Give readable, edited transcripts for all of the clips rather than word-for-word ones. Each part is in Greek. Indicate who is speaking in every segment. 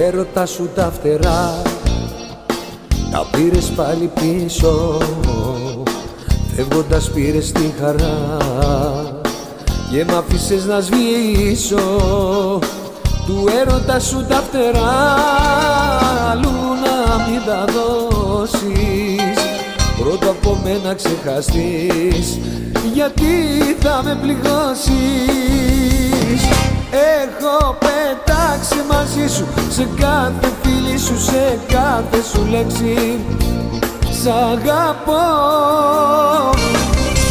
Speaker 1: έρωτα σου τα φτερά τα πήρες πάλι πίσω, φεύγοντας πήρες τη χαρά και μ' άφησες να σβήσω. Του έρωτα σου τα φτερά αλλού να μην τα δώσεις, πρώτα από μένα ξεχαστείς, γιατί θα με πληγώσεις. Έχω πετάξει μαζί σου σε κάθε φίλη σου, σε κάθε σου λέξη. Σ' αγαπώ,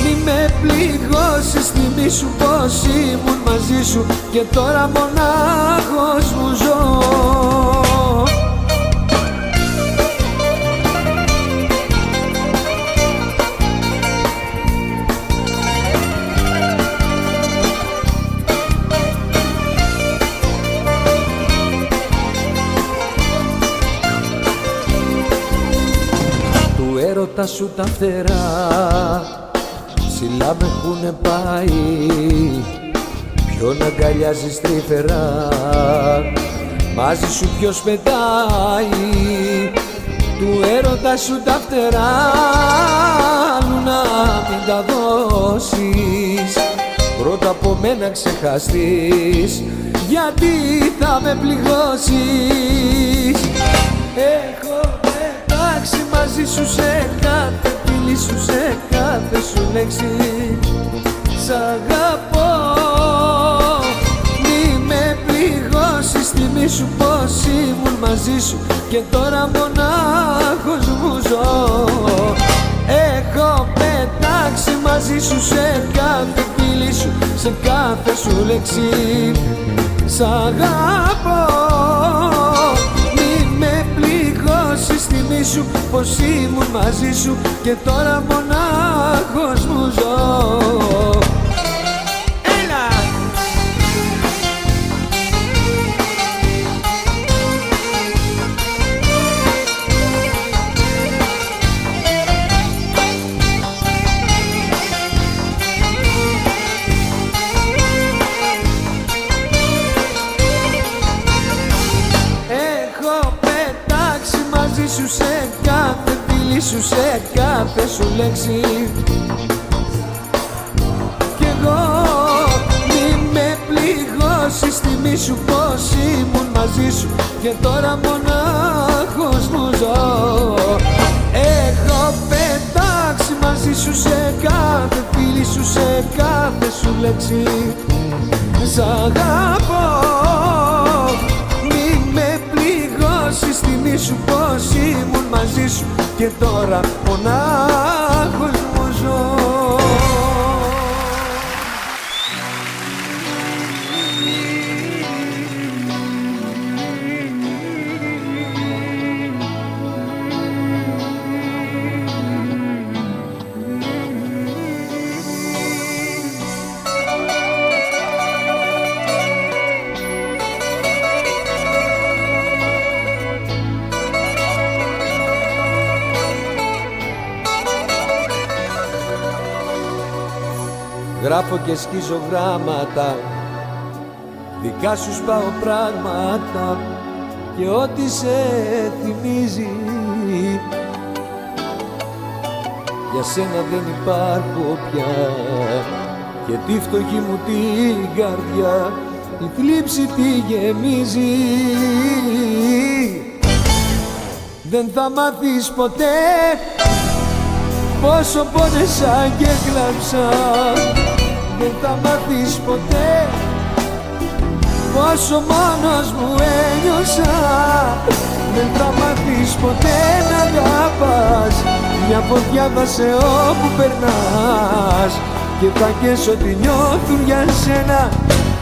Speaker 1: μη με πληγώσεις, θυμήσου πως ήμουν μαζί σου και τώρα μονάχος μου ζω. Του έρωτα σου τα φτερά ψηλά με έχουνε πάει, ποιον αγκαλιάζεις τρυφερά, μαζί σου ποιος πετάει. Του έρωτα σου τα φτερά αλλού να μην τα δώσεις, πρώτα από μένα ξεχαστείς, γιατί θα με πληγώσεις. Έχω πετάξει μαζί σου σε κάθε φίλη σου, σε κάθε σου λέξη. Σ' αγαπώ, μη με πληγώσεις, θυμήσου πως ήμουν μαζί σου και τώρα μονάχος μου ζω. Έχω πετάξει μαζί σου σε κάθε φίλη σου, σε κάθε σου λέξη. Σ' αγαπώ, μη με πληγώσεις, θυμήσου πως ήμουν μαζί σου και τώρα μονάχος μου ζω. Έλα! Έχω πετάξει μαζί σου σε κάθε φίλη σου, σε κάθε σου λέξη. Κι εγώ μη με πληγώσεις, θυμήσου πως ήμουν μαζί σου και τώρα μονάχος μου ζω. Έχω πετάξει μαζί σου σε κάθε φίλη σου, σε κάθε σου λέξη. Σ' αγαπώ, μη με πληγώσεις, θυμήσου πως ήμουν μαζί σου και τώρα μονάχος μου ζω. Γράφω και σκίζω γράμματα, δικά σου σπάω πράγματα και ό,τι σε θυμίζει για σένα δεν υπάρχω πια, και τη φτωχή μου την καρδιά η θλίψη τη γεμίζει. Δεν θα μάθεις ποτέ πόσο πόνεσα και κλάψα, δεν θα μάθεις ποτέ πόσο μόνος μου ένιωσα. Δεν θα μάθεις ποτέ να αγαπάς, μια φωτιά βάσε όπου περνάς και θα καίσω ό,τι νιώθουν για σένα.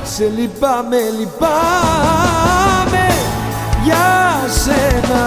Speaker 1: Σε λυπάμαι, λυπάμαι για σένα.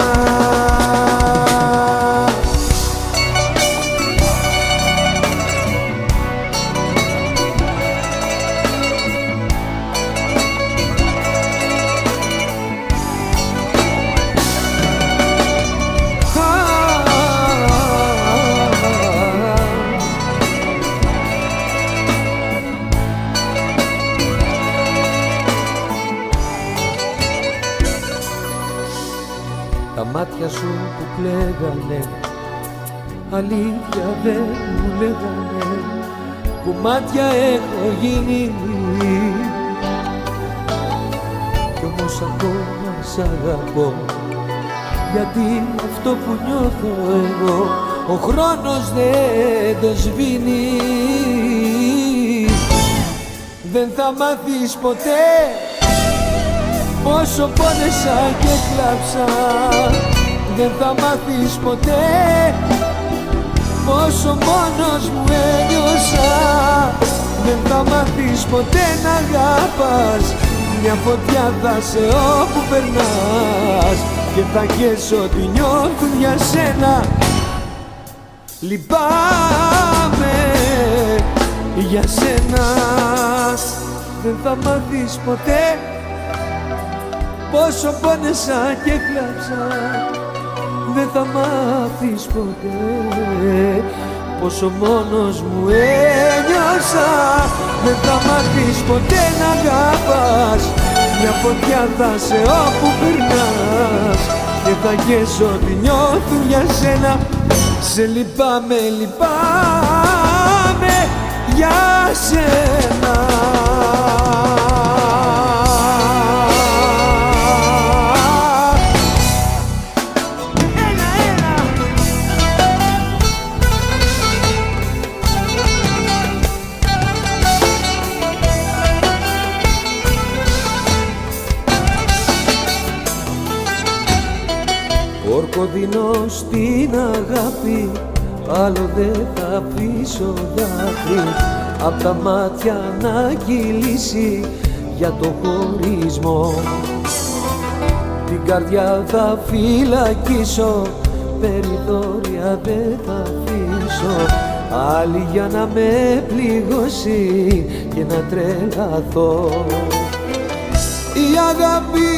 Speaker 1: μάτια σου που πλέγανε, αλήθεια δεν μου λέγανε, κομμάτια έχω γίνει. Κι όμως ακόμα σ' αγαπώ, γιατί αυτό που νιώθω εγώ ο χρόνος δεν το σβήνει. Δεν θα μάθεις ποτέ πόσο πόνεσα και κλάψα. Δεν θα μάθεις ποτέ πόσο μόνος μου ένιωσα. Δεν θα μάθεις ποτέ να αγαπάς, μια φωτιά θα σε όπου περνάς και θα καις ό,τι νιώθουν για σένα. Λυπάμαι για σένα. Δεν θα μάθεις ποτέ πόσο πόνεσα και κλάψα. Δεν θα μάθεις ποτέ πόσο μόνος μου ένιωσα. Δεν θα μάθεις ποτέ να αγαπάς, μια φωτιά θα σε όπου περνάς και θα καις ό,τι νιώθουν για σένα. Σε λυπάμαι, λυπάμαι για σένα. Όρκο δίνω στην αγάπη, άλλο δεν θα αφήσω δάκρυ απ' τα μάτια να κυλήσει για το χωρισμό. Την καρδιά θα φυλακίσω, περιθώρια δεν θα αφήσω, άλλη για να με πληγώσει και να τρελαθώ. Η αγάπη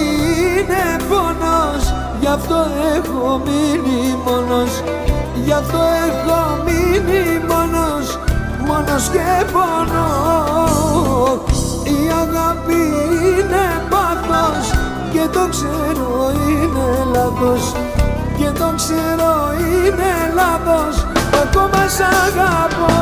Speaker 1: είναι πόνος, γι' αυτό έχω μείνει μόνος. Γι' αυτό έχω μείνει μόνος, μόνος και πονώ. Η αγάπη είναι πάθος και το ξέρω είναι λάθος. Και το ξέρω είναι λάθος, ακόμα σ' αγαπώ.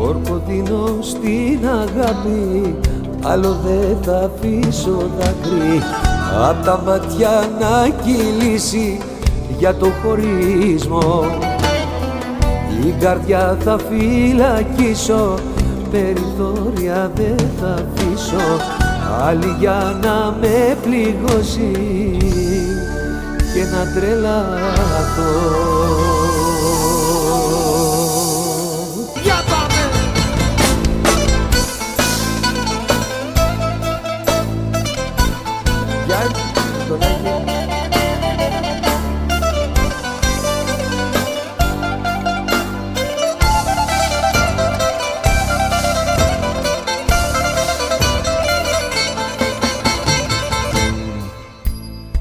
Speaker 1: Όρκο δίνω στην αγάπη, άλλο δεν θα αφήσω δάκρυ απ' τα μάτια να κυλήσει για το χωρισμό. Η καρδιά θα φυλακίσω, περιθώρια δεν θα αφήσω, άλλη για να με πληγώσει και να τρελαθώ.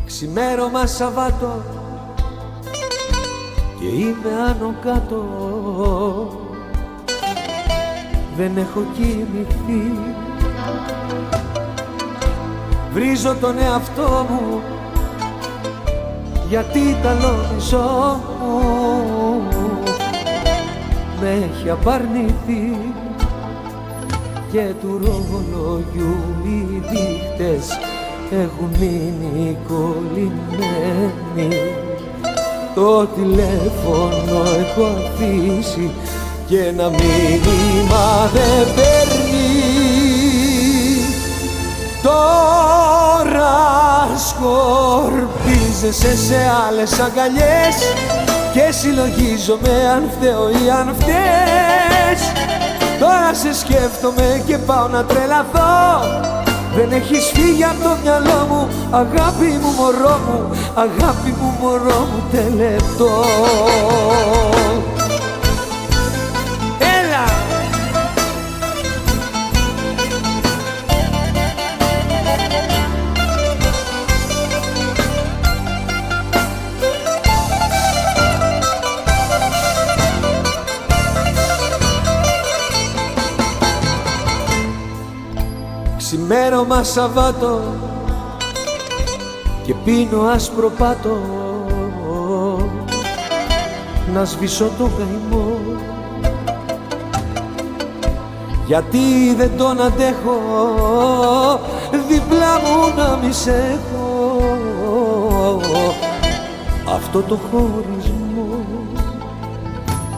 Speaker 1: Ξημέρωμα Σαββάτο και είμαι άνω κάτω, δεν έχω κοιμηθεί. Βρίζω τον εαυτό μου γιατί ταλώνισό μου με έχει απαρνηθεί και του ρολογιού οι δείχτες έχουν μείνει κολλημένοι. Το τηλέφωνο έχω αφήσει και ένα μήνυμα δεν παίρνει. Τώρα σκορπίζεσαι σε άλλες αγκαλιές και συλλογίζομαι αν φταίω ή αν φταίς. Τώρα σε σκέφτομαι και πάω να τρελαθώ. Δεν έχεις φύγει από το μυαλό μου, αγάπη μου μωρό μου, αγάπη μου μωρό μου τελετώ. ξημέρωμα Σαββάτο και πίνω άσπρο πάτο να σβήσω το καημό, γιατί δεν τον αντέχω δίπλα μου να μη σ' έχω, αυτό το χωρισμό.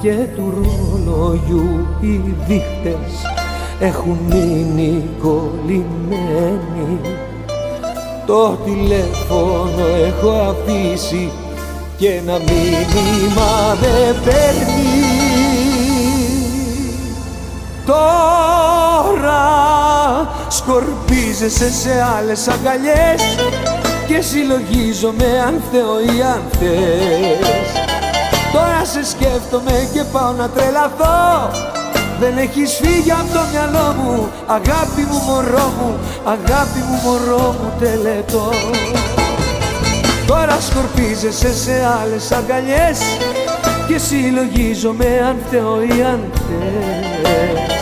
Speaker 1: Και του ρολογιού οι δείχτες έχουν μείνει κολλημένοι, το τηλέφωνο έχω αφήσει και ένα μήνυμα δεν παίρνει. Τώρα σκορπίζεσαι σε άλλες αγκαλιές και συλλογίζομαι αν θέλω ή αν θες. Τώρα σε σκέφτομαι και πάω να τρελαθώ, δεν έχεις φύγει από το μυαλό μου, αγάπη μου μωρό μου, αγάπη μου μωρό μου τελετώ. Τώρα σκορπίζεσαι σε άλλες αγκαλιές και συλλογίζομαι αν θέλω ή αν θες.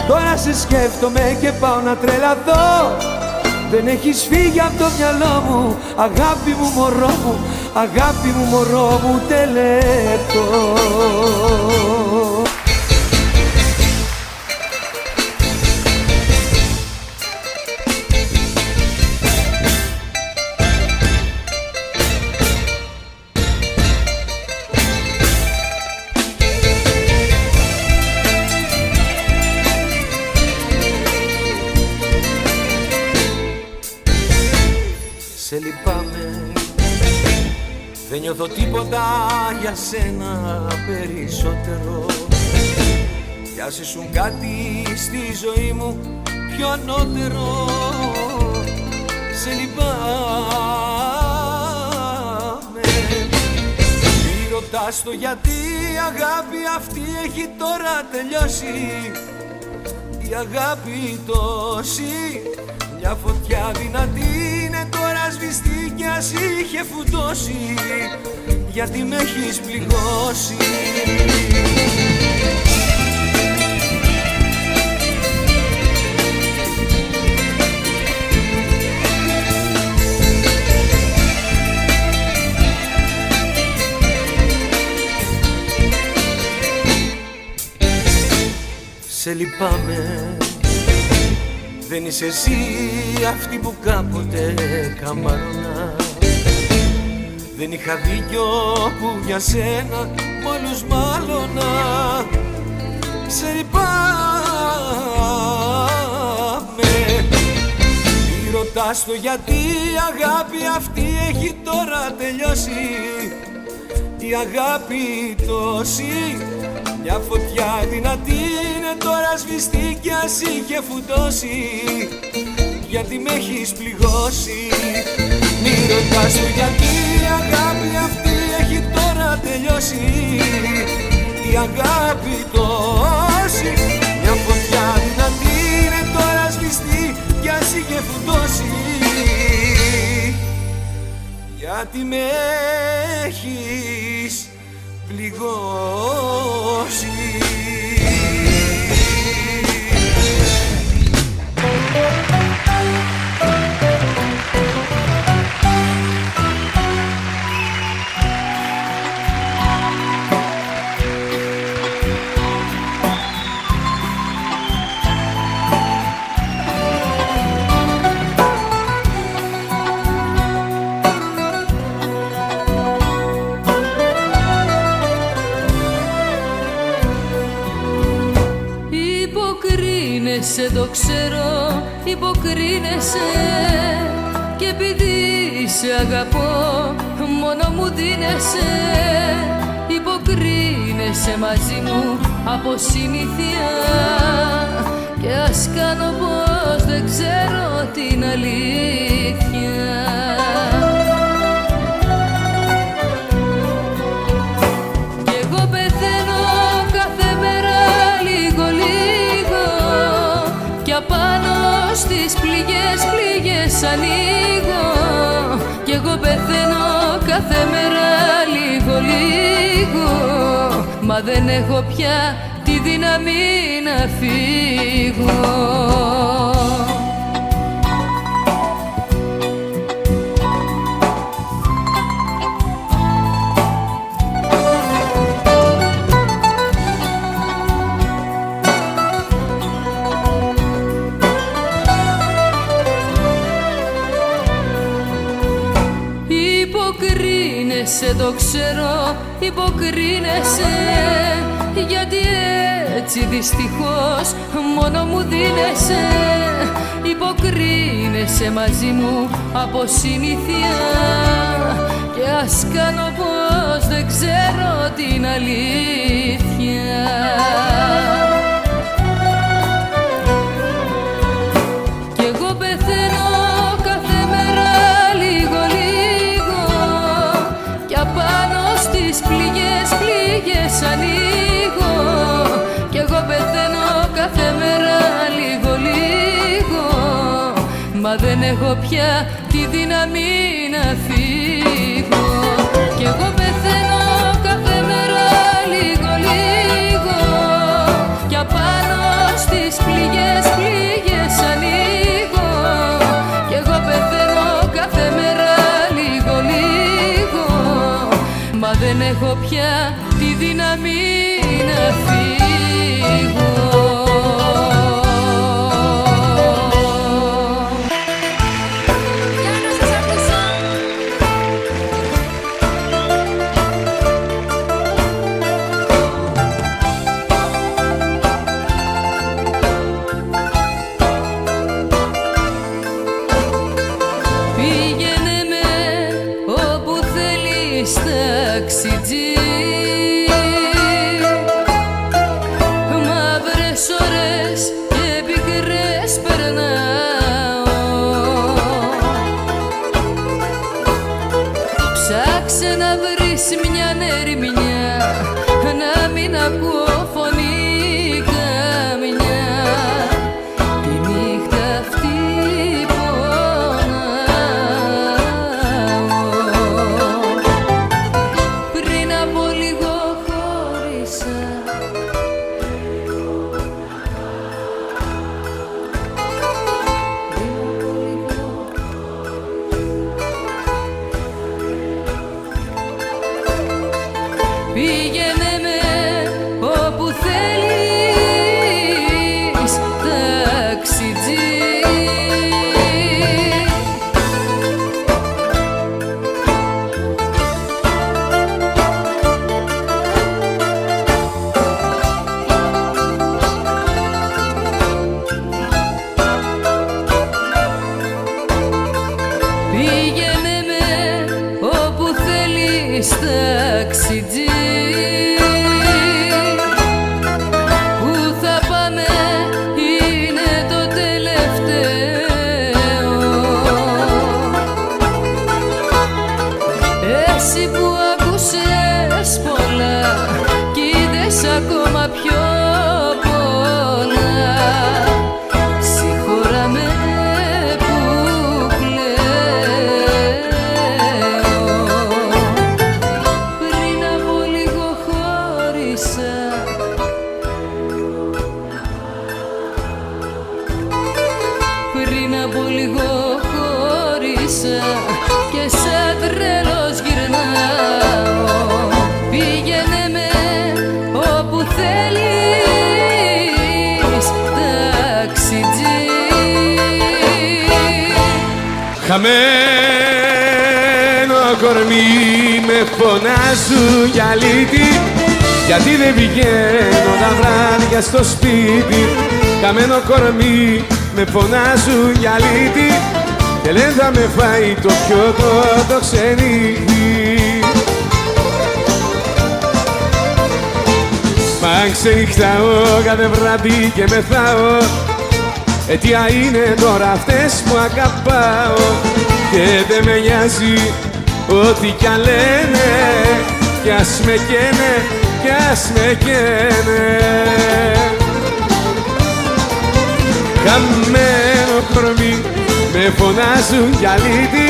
Speaker 1: Τώρα σε σκέφτομαι και πάω να τρελαθώ, δεν έχεις φύγει από το μυαλό μου, αγάπη μου μωρό μου, αγάπη μου μωρό μου τελετώ. Σε λυπάμαι, δεν νιώθω τίποτα για σένα περισσότερο, κι ας ήσουν κάτι στη ζωή μου πιο ανώτερο. Σε λυπάμαι, μη ρωτάς το γιατί, η αγάπη αυτή έχει τώρα τελειώσει. Η αγάπη τόση, μια φωτιά δυνατή είναι τώρα σβηστή κι ας είχε φουντώσει, γιατί με έχεις πληγώσει. Σε λυπάμαι, δεν είσαι εσύ αυτή που κάποτε καμαρώνα. Δεν είχα δίκιο που για σένα μ' όλους μάλωνα. Σε λυπάμαι, μη ρωτάς το γιατί, η αγάπη αυτή έχει τώρα τελειώσει. Η αγάπη τόση, μια φωτιά δυνατή είναι τώρα σβηστή κι ας είχε φουντώσει, γιατί με έχεις πληγώσει. Μη ρωτάς το γιατί, η αγάπη αυτή έχει τώρα τελειώσει. Η αγάπη τόση, μια φωτιά δυνατή είναι τώρα σβηστή κι ας είχε φουντώσει, γιατί με έχεις πληγώσει.
Speaker 2: Υποκρίνεσαι, το ξέρω, υποκρίνεσαι, και επειδή σε αγαπώ μόνο μου δίνεσαι. Υποκρίνεσαι μαζί μου από συνήθεια, και ας κάνω πως δεν ξέρω την αλήθεια. Κι εγώ πεθαίνω κάθε μέρα λίγο λίγο, κι απάνω στις πληγές ανοίγω. Κι εγώ πεθαίνω κάθε μέρα λίγο λίγο, μα δεν έχω πια τη δύναμη να φύγω. Υποκρίνεσαι, το ξέρω, υποκρίνεσαι, γιατί έτσι δυστυχώς μόνο μου δίνεσαι. Υποκρίνεσαι μαζί μου από συνήθεια, και ας κάνω πως δεν ξέρω την αλήθεια. Κι εγώ πεθαίνω κάθε μέρα λίγο λίγο, κι απάνω στις πληγές πληγές ανοίγω. Κι εγώ πεθαίνω κάθε μέρα λίγο λίγο, μα δεν έχω πια τη δύναμη να φύγω. Κι εγώ πεθαίνω κάθε μέρα λίγο λίγο, κι απάνω στις πληγές πληγές ανοίγω. Κι εγώ πεθαίνω κάθε μέρα λίγο λίγο, μα δεν έχω πια τη δύναμη να φύγω. Ταξιτζή, μαύρες ώρες και πικρές περνάω. Ψάξε να βρεις μια ερμηνεία, να μην ακούω φωνή καμιά. Τη νύχτα αυτή πήγαινε με όπου θέλεις, ταξιτζή. Πήγαινε με όπου θέλεις, ταξιτζή. Πού θα πάμε είναι το τελευταίο. Εσύ που άκουσες πολλά κι είδες ακόμα πιο πολλά, συγχώρα με που κλαίω. Πριν από λίγο χώρισα, πριν από λίγο χώρισα, και σαν τρελός γυρνάω. Πήγαινε με όπου θέλεις, ταξιτζή.
Speaker 1: Χαμένο κορμί με φωνάζουν για αλήτη, γιατί δεν πηγαίνω τα βράδια στο σπίτι. Χαμένο κορμί με φωνάζουν για αλήτη, και λένε θα με φάει το πιωτό το ξενύχτη. Μα ξενυχτάω κάθε βράδυ και μεθάω, αιτία είναι τώρα αυτές που αγαπάω. Και δεν με νοιάζει ό,τι κι αν λένε, κι ας με καίνε, κι ας με καίνε. Χαμένο κορμί με φωνάζουν για αλήτη,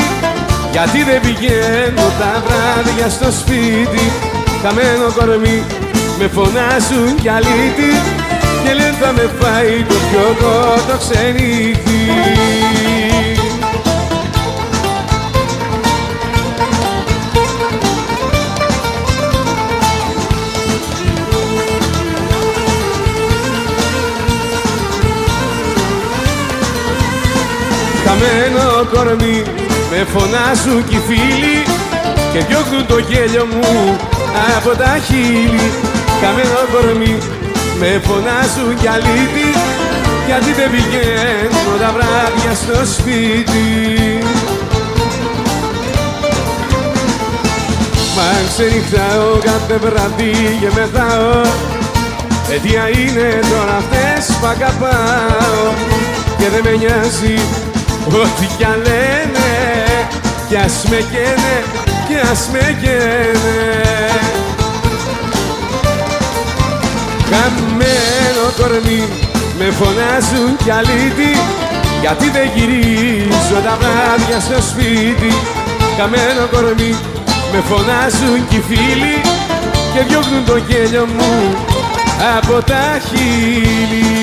Speaker 1: γιατί δεν πηγαίνω τα βράδια στο σπίτι. Χαμένο κορμί με φωνάζουν για αλήτη, και λένε θα με φάει το πιωτό το ξενύχτη. Χαμένο κορμί με φωνάζουν κι οι φίλοι, και διώχνουν το γέλιο μου από τα χείλη. Καμένο κορμί με φωνάζουν κι αλήτη, γιατί δεν πηγαίνω τα βράδια στο σπίτι. Μα ξενυχτάω κάθε βράδυ και μεθάω, αιτία είναι τώρα αυτές που αγαπάω. Και δεν με νοιάζει ό,τι κι αν λένε, κι ας με καίνε, κι ας με καίνε. Χαμένο κορμί με φωνάζουν κι αλήτη, γιατί δεν γυρίζω τα βράδια στο σπίτι. Χαμένο κορμί με φωνάζουν κι οι φίλοι και διώχνουν το γέλιο μου από τα χείλη.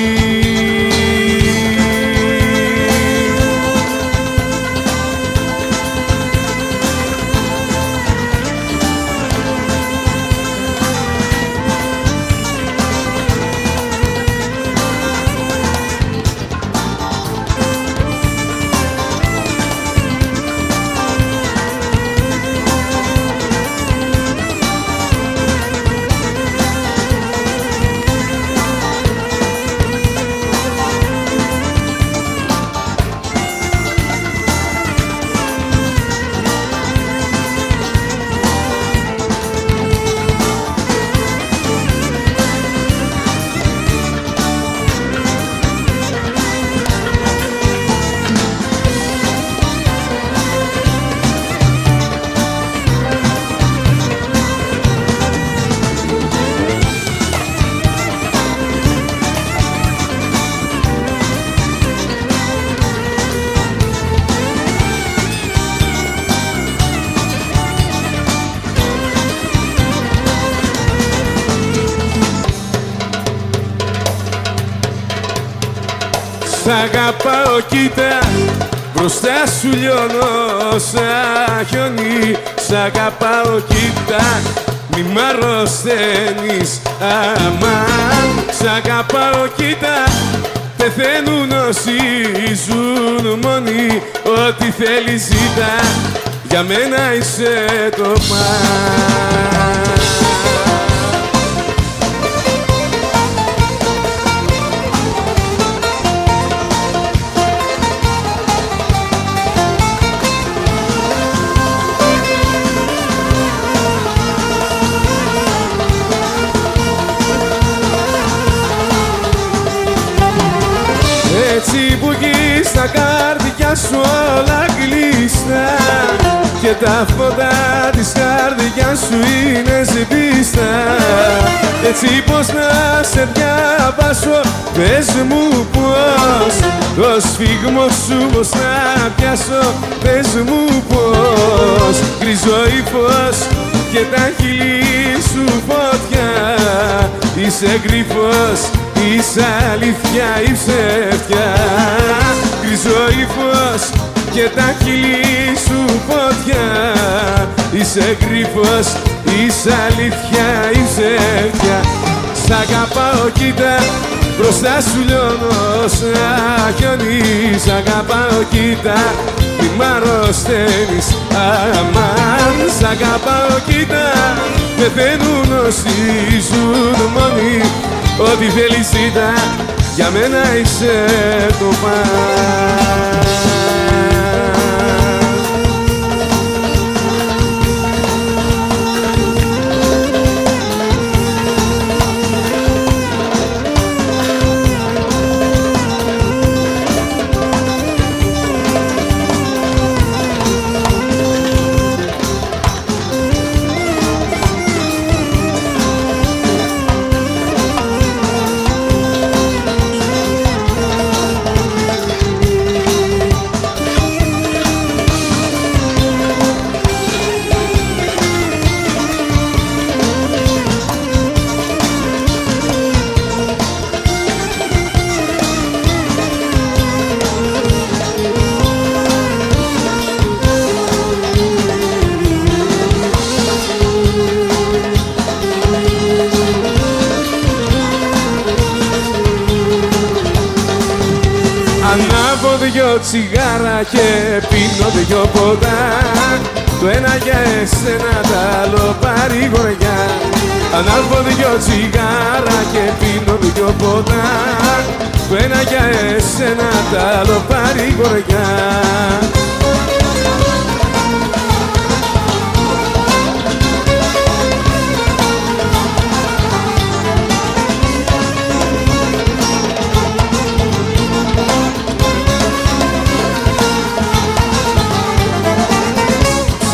Speaker 1: Σ' αγαπάω κοίτα, μπροστά σου λιώνω σαν χιόνι. Σ' αγαπάω κοίτα, μη μ' αρρωσταίνεις αμάν. Σ' αγαπάω κοίτα, πεθαίνουν όσοι ζουν μόνοι. Ό,τι θέλεις ζήτα, για μένα είσαι το παν. Έτσι που γης τα καρδιά σου όλα κλειστά και τα φώτα της καρδιάς σου είναι σβήστα. Έτσι πως να σε διαβάσω, πες μου πως, το σφίγμο σου πως να πιάσω, πες μου πως. Γκρίζο ύφος και τα χείλη σου φωτιά, είσαι κρυφός, είσαι αλήθεια ή ψεύτια. Γκρίζο ύφος και τα χείλη σου φωτιά, είσαι κρυφός, είσαι αλήθεια ή ψεύτια. Σ' αγαπάω κοίτα, μπροστά σου λιώνω σαν χιόνι. Σ' αγαπάω κοίτα, μη μ' αρρωσταίνεις αμάν. Σ' αγαπάω κοίτα, πεθαίνουν όσοι ζουν μόνοι. Ό,τι θέλεις ζήτα, για μένα είσαι το παν. Ανάβω δυο τσιγάρα και πίνω δυο ποτά
Speaker 3: το ένα για εσένα, τ' άλλο παρηγοριά. Ανάβω δυο τσιγάρα και πίνω δυο ποτά, το ένα για εσένα, τ' άλλο παρηγοριά.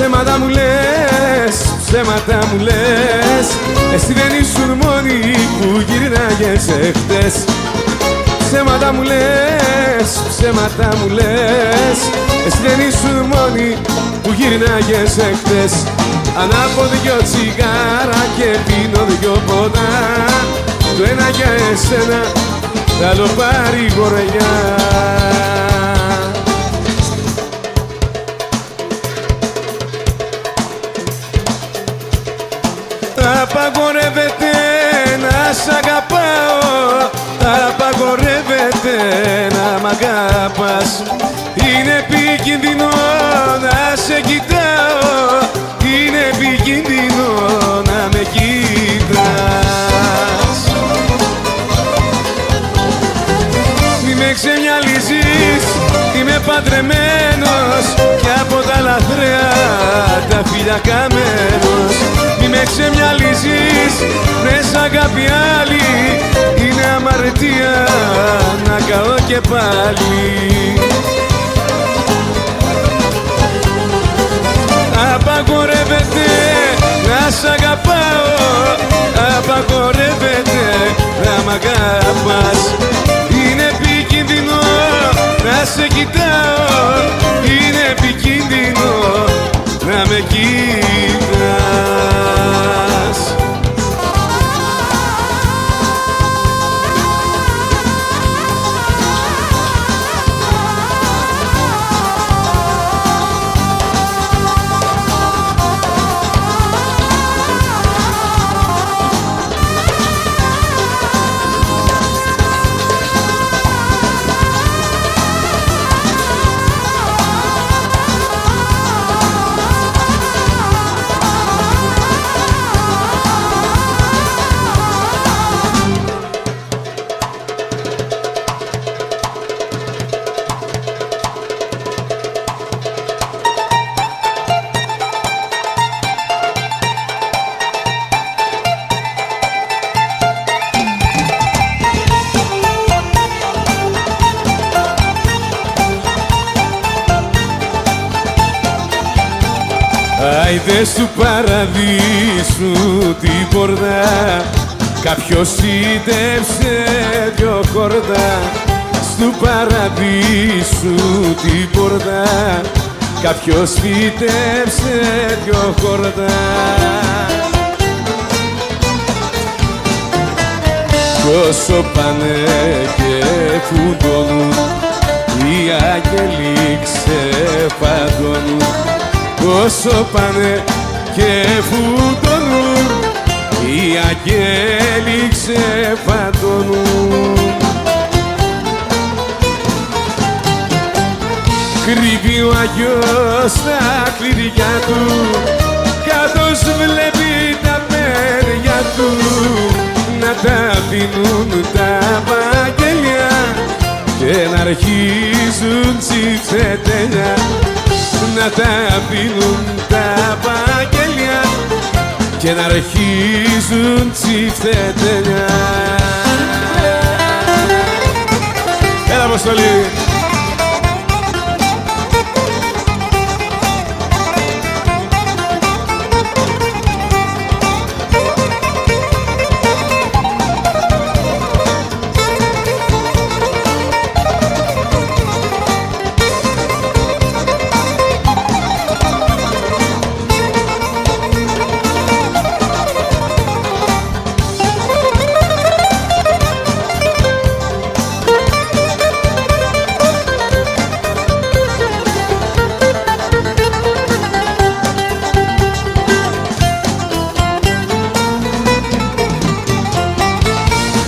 Speaker 3: Ψέματα μου λες, ψέματα μου λες, εσύ δεν ήσουν μόνη που γυρνάγες εχθές. Ψέματα μου λες, ψέματα μου λες, εσύ δεν ήσουν μόνη που γυρνάγες εχθές. Ανάβω δυο τσιγάρα και πίνω δυο ποτά, το ένα για εσένα, τ' άλλο παρηγοριά. Απαγορεύεται να σ' αγαπάω, απαγορεύεται να μ' αγαπάς. Είναι επικίνδυνο να σε κοιτάω, είναι επικίνδυνο να με κοιτάς. Μη με ξεμυαλίζεις, είμαι παντρεμένος και από τα λαθρέα τα φιλιά καμένος. Μη με ξεμυαλίζεις, βρες αγάπη άλλη, είναι αμαρτία να καώ και πάλι. Απαγορεύεται να σ' αγαπάω, απαγορεύεται να μ' αγαπάς. Είναι επικίνδυνο να σε κοιτάω, είναι επικίνδυνο να με κοιτάς. Άιδες του παραδείσου την πόρτα, κάποιος φύτεψε δυο χόρτα. Στου παραδείσου την πόρτα, κάποιος φύτεψε δυο χόρτα. Κι όσο πάνε και φουντώνουν, οι άγγελοι ξεφαντώνουν. Όσο πάνε και φουντώνουν, οι αγγέλοι ξεφαντώνουν. Κρύβει ο Άγιος τα κλειδιά του, καθώς βλέπει τα παιδιά του να τα αφήνουν τα βαγγέλια και να αρχίζουν τσιφτετέλια. Να τα αφήνουν τα βαγγέλια και να αρχίζουν τσιφτετέλια. Έλα Αποστολή!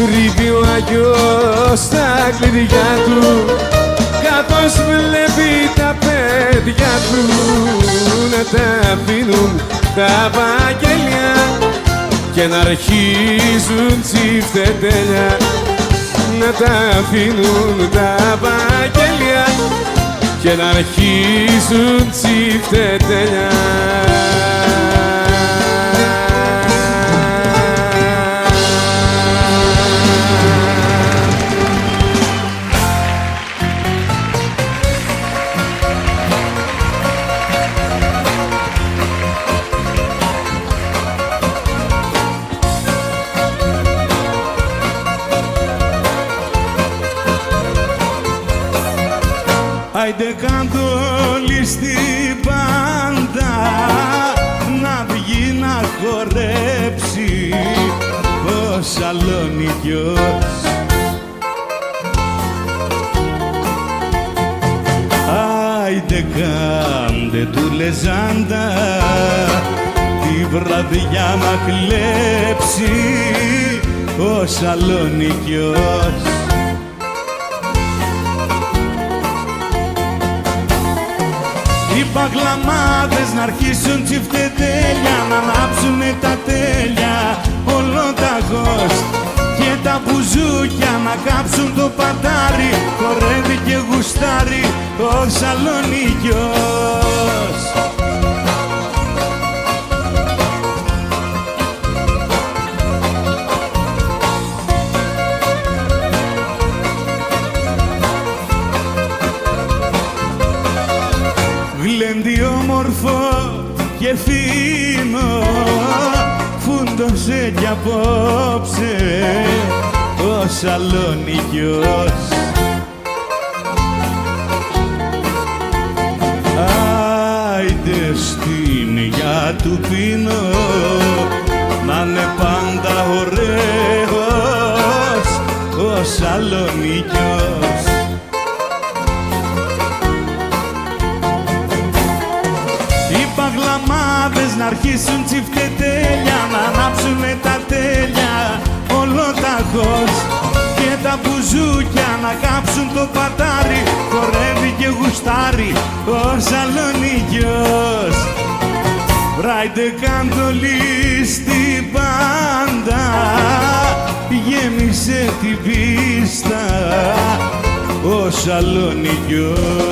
Speaker 3: Κρύβει ο Άγιος τα κλειδιά του, καθώς βλέπει τα παιδιά του να τα αφήνουν τα βαγγέλια και να αρχίζουν τσιφτετέλια. Να τα αφήνουν τα βαγγέλια και να αρχίζουν τσιφτετέλια.
Speaker 4: Άιντε κάτω όλοι στην πάντα να βγει να χορέψει ο Σαλονικιός. Άιντε κάντε του λεζάντα τη βραδιά να κλέψει ο Σαλονικιός. Οι παγλαμάδες να αρχίσουν τσιφτετέλια, να ανάψουνε τα τέλεια ολοταχώς και τα μπουζούκια να κάψουν το πατάρι. Χορεύει και γουστάρει ο Σαλονικιός. Γλέντι όμορφο και φίνο φούντωσε κι απόψε ο Σαλονικιός. Άιντε στην υγειά του πίνω να είναι πάντα ωραίος ο Σαλονικιός. Παγλαμάδες να αρχίσουν τσιφτετέλια, να ανάψουνε τα τέλεια ολοταχώς και τα μπουζούκια να κάψουν το πατάρι. Χορεύει και γουστάρει ο Σαλονικιός. Ράιντε καντολί στην πάντα, γέμισε την πίστα ο Σαλονικιός.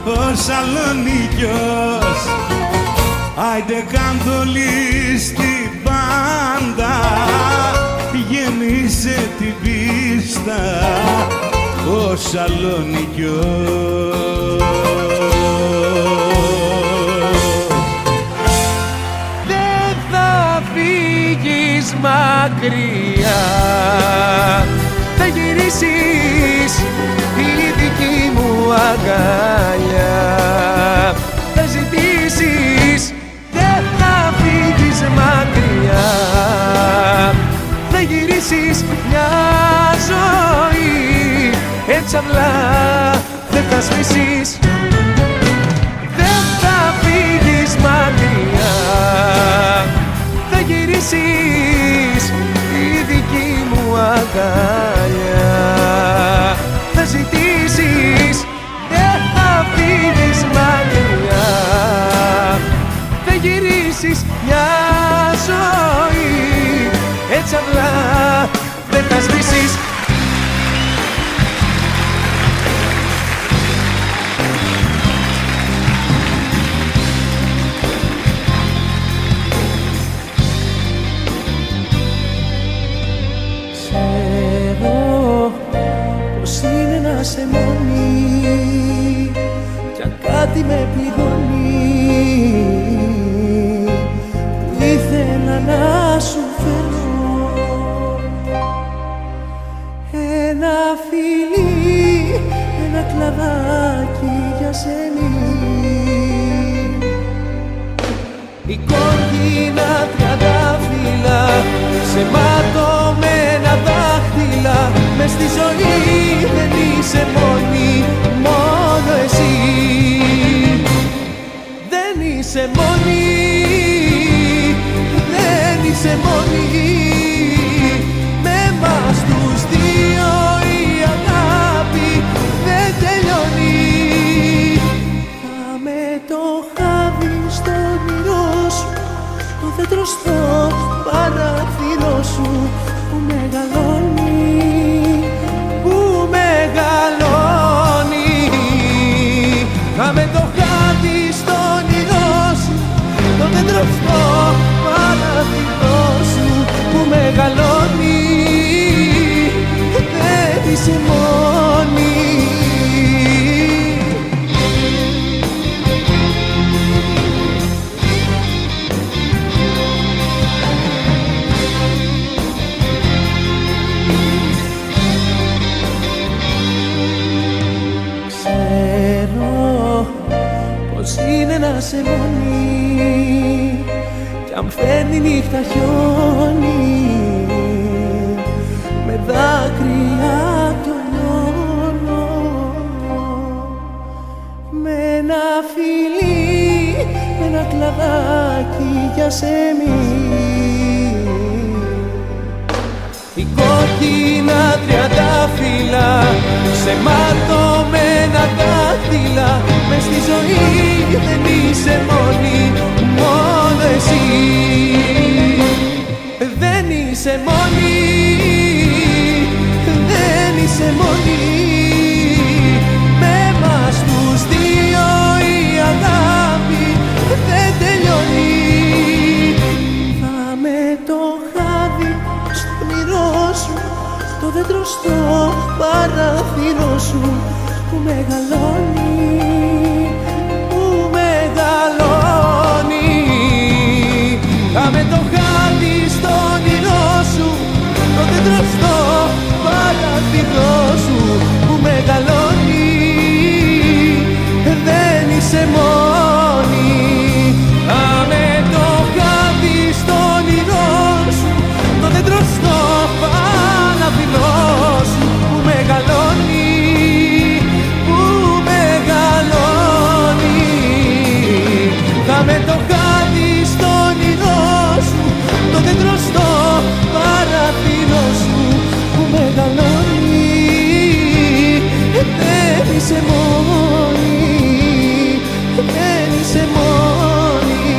Speaker 4: Ο Σαλονικιός. Άιντε καντολί στην πάντα, γέμισε την πίστα ο Σαλονικιός.
Speaker 1: Δεν θα φύγεις μακριά, θα γυρίσεις η δική μου αγκαλιά. Θα ζητήσεις, δεν θα φύγεις μακριά, θα γυρίσεις μια ζωή, έτσι απλά δεν θα σβήσεις. Δεν θα φύγεις μακριά, θα γυρίσεις η δική μου αγκαλιά. Θα ζητήσεις, δεν θα φύγεις μακριά, θα γυρίσεις μια ζωή, έτσι απλά δεν θα σβήσεις. κάτι με πληγώνει που ήθελα να σου φέρω. Ένα φιλί, ένα κλαδάκι για σένη. Η κόκκινα τριαντάφυλλα σε ματωμένα δάχτυλα. Μες στη ζωή δεν είσαι μόνη, μόνο εσύ. Δεν είσαι μόνη, δεν είσαι μόνη. Με εμάς τους δύο η αγάπη δεν τελειώνει. Θα με το χάδι στο όνειρό σου, το δέντρο στο παράθυρο σου που μεγαλώνει, που μεγαλώνει. Θα με το χάδι στο όνειρό σου, το δέντρο στο παράθυρο σου που μεγαλώνει. Δεν είσαι μόνη. Είναι να σε μόνη κι αν φέρνει νύχτα χιόνι, με δάκρυα το λιώνω. Με ένα φιλί, με ένα κλαδάκι για σέμι. Η κόκκινα τριαντάφυλλα σε ματωμένα δάχτυλα. Μες στη ζωή δεν είσαι μόνη, μόνο εσύ. Δεν είσαι μόνη, δεν είσαι μόνη. Με εμάς τους δύο η αγάπη δεν τελειώνει. Θα με το χάδι στο όνειρό σου, το δέντρο στο παράθυρο σου που μεγαλώνει, που μεγαλώνει. Θα με το χάδι στο όνειρό σου, το δέντρο στο παράθυρο σου που μεγαλώνει. Δεν είσαι μόνη. Θα με το χάδι στο όνειρό σου, το δέντρο στο παράθυρο σου που μεγαλώνει, που μεγαλώνει. Θα με το χάδι στο όνειρό σου, το δέντρο στο παράθυρο σου που μεγαλώνει. Δεν είσαι μόνη, δεν είσαι μόνη,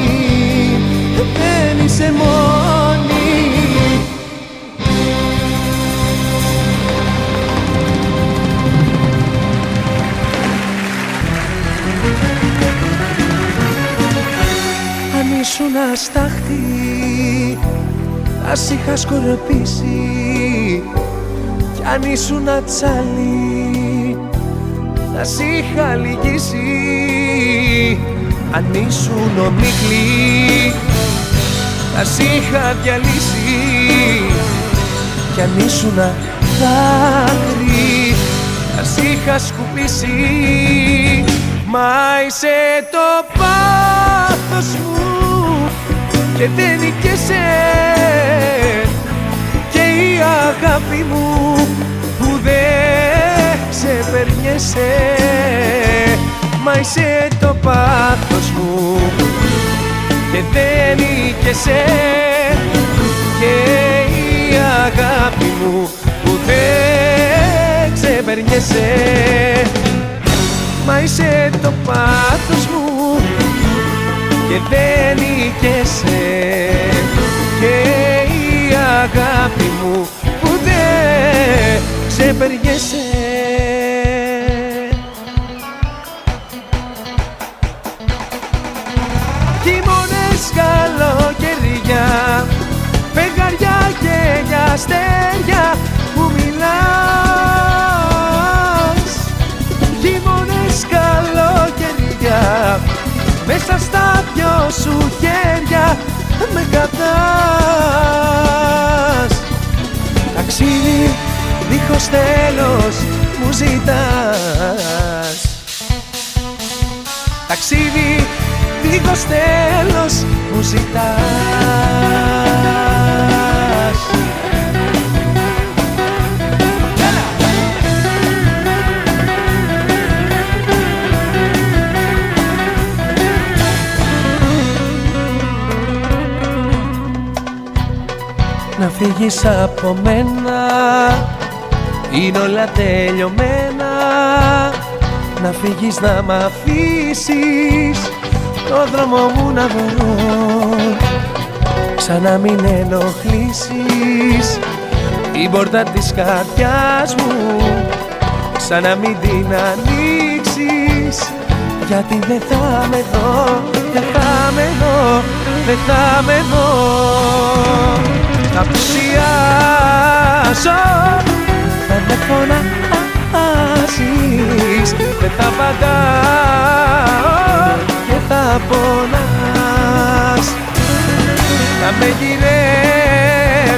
Speaker 1: δεν είσαι μόνη. Αν ήσουν αστάχτη θα σ' είχα σκορπίσει, κι αν ήσουν ατσάλι θα σ' είχα λυγίσει. Αν ήσουν ομίχλη θα σ' είχα διαλύσει, κι αν ήσουν δάκρυ θα σ' είχα σκουπίσει. Μα είσαι το πάθος μου και δεν νικέσαι, και η αγάπη μου που δεν ξεπερνιέσαι. Μα είσαι το πάθος μου και δεν νικέσαι, και η αγάπη μου που δεν ξεπερνιέσαι. Μα είσαι το πάθος μου και δεν νικέσαι, και η αγάπη μου που δεν ξεπερνιέσαι. Χειμώνες, καλοκαιριά, φεγγαριά και για αστέρια που μιλάς. Χειμώνες, καλοκαιριά, μέσα στα δυο σου χέρια με κρατάς. Ταξίδι δίχως τέλος μου ζητάς. Ταξίδι δίχως τέλος μου ζητάς. Να φύγεις από μένα, είναι όλα τελειωμένα. Να φύγεις, να μ' αφήσεις το δρόμο μου να βρω. Ξανά μην ενοχλήσεις την πόρτα της καρδιάς μου. Ξανά μην την ανοίξεις, γιατί δεν θα με δω, δεν θα με δω, δεν θα με δω. Θα πλησιάσω, θα με φωνάζεις, δεν θα απαντάω και θα πονάς. Θα με γυρεύεις,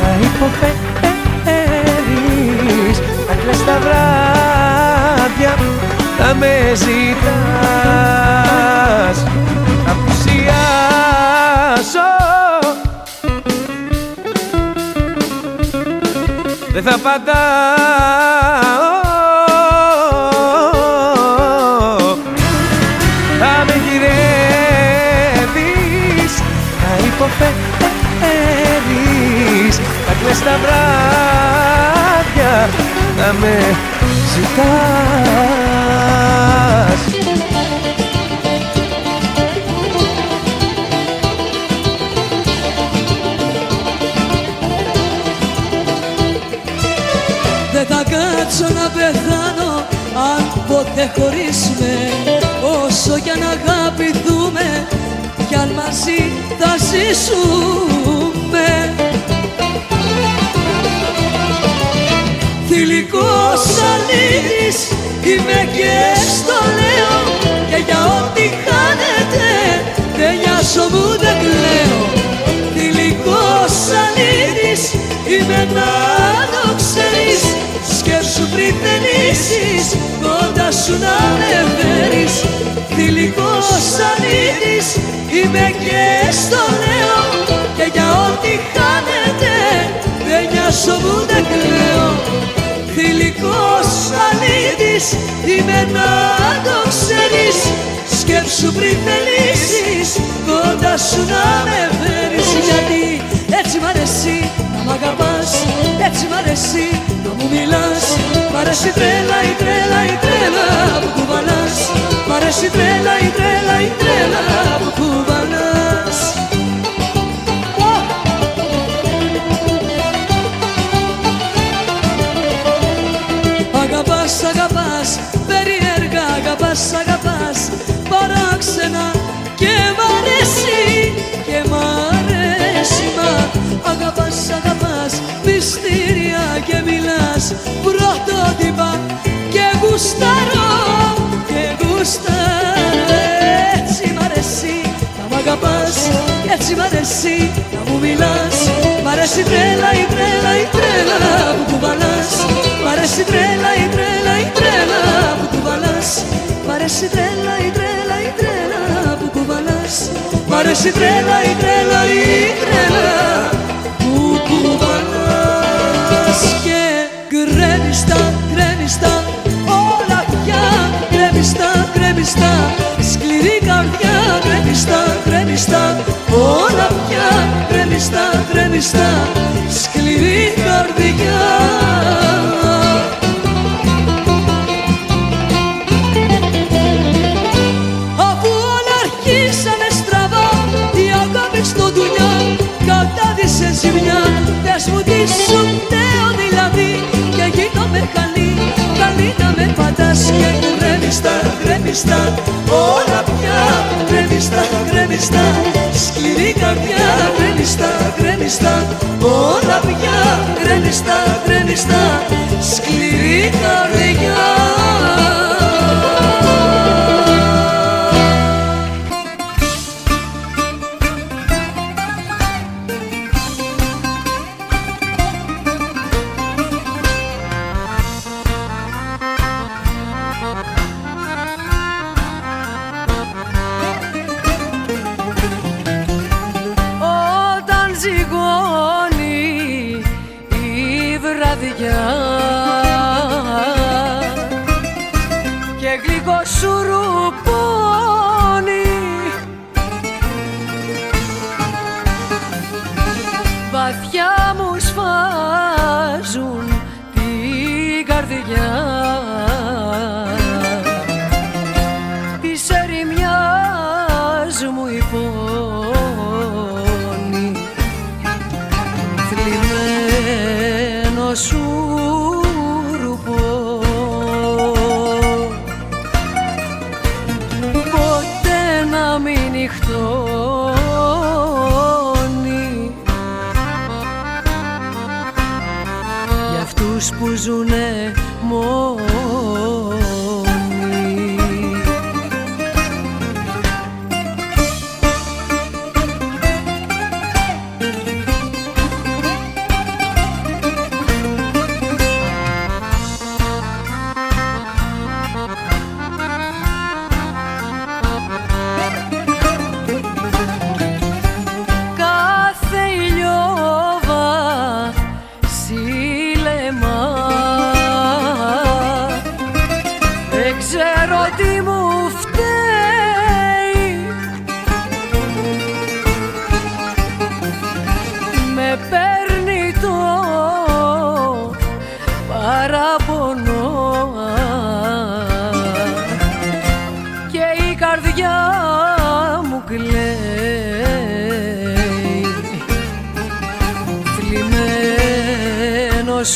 Speaker 1: θα υποφέρεις, θα κλαις τα βράδια, θα με ζητάς. Θα πλησιάσω, δεν θα απαντάω, θα με γυρεύεις, θα υποφέρεις, θα κλαις τα βράδια, θα με ζητάς.
Speaker 2: Δεν θα κάτσω να πεθάνω αν ποτέ χωρίσουμε. Όσο κι αν αγαπηθούμε κι αν μαζί θα ζήσουμε. Θηλυκός αλήτης είμαι και στο λέω, και για ό,τι χάνεται δεν νοιάζω μου δεν κλαίω. Θηλυκός αλήτης είμαι να το ξέρεις, σκέψου πριν θελήσεις κοντά σου να με φέρεις. Θηλυκός αλήτης είμαι και στο λέω, και για ό,τι χάνεται δεν νοιάζω μου δεν κλαίω. Θηλυκός αλήτης είμαι να το ξέρεις, σκέψου πριν θελήσεις κοντά σου να με φέρεις. Γιατί έτσι μ' αρέσει να μ' αγαπάς, έτσι μ' αρέσει να μου μιλάς. Μ' αρέσει τρέλα, η τρέλα, η τρέλα που κουβαλάς. Μ' αρέσει τρέλα, η τρέλα, η τρέλα που κουβαλάς. Αγαπάς, αγαπάς, περίεργα αγαπάς, αγαπάς, παράξενα και μ' αρέσει, και μ' αρέσει. Μα αγαπάς, αγαπάς, μυστήρια και μιλάς, πρωτότυπα και γουστάρω, και γουστάρω. Έτσι μ' αρέσει να μ' αγαπάς, έτσι μ' αρέσει να μου μιλάς. Μ' αρέσει τρέλα, η τρέλα, η τρέλα που κουβαλάς. Μ' αρέσει τρέλα, η τρέλα, η τρέλα που κουβαλάς. Μ' αρέσει τρέλα, η τρέλα, η τρέλα που κουβαλάς. Μ' αρέσει τρέλα, η τρέλα, η τρέλα που κουβαλάς. Και γκρέμιστα, γκρέμιστα, όλα πια γκρέμιστα, γκρέμιστα. Σκληρή καρδιά γκρέμιστα, γκρέμιστα, όλα πια γκρέμιστα, γκρέμιστα. Σκληρή καρδιά. Αφού όλα αρχίσανε στραβά, η αγάπη στο δουλειά κατάδυσε ζημιά. Πες μου τι σου φταίω δηλαδή, και γίνομαι καλή, καλή να με πατάς. Και γκρέμιστα, γκρέμιστα, όλα πια γκρέμιστα, γκρέμιστα. Σκληρή καρδιά γκρέμιστα, γκρέμιστα, όλα πια γκρέμιστα, γκρέμιστα. Σκληρή καρδιά. και γλυκό σουρουπώνει. Βαθιά μου σφάζουν την καρδιά, της ερημιάς μου η πόνη, θλιμμένο σουρουπώ. Ποτέ να μην νυχτώνει για αυτούς που ζουνε μόνοι.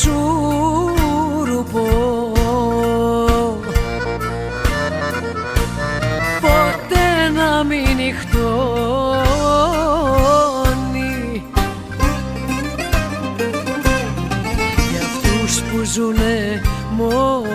Speaker 2: Σουρουπώ. Ποτέ να μην νυχτώνει για αυτούς που ζουνε μόνοι.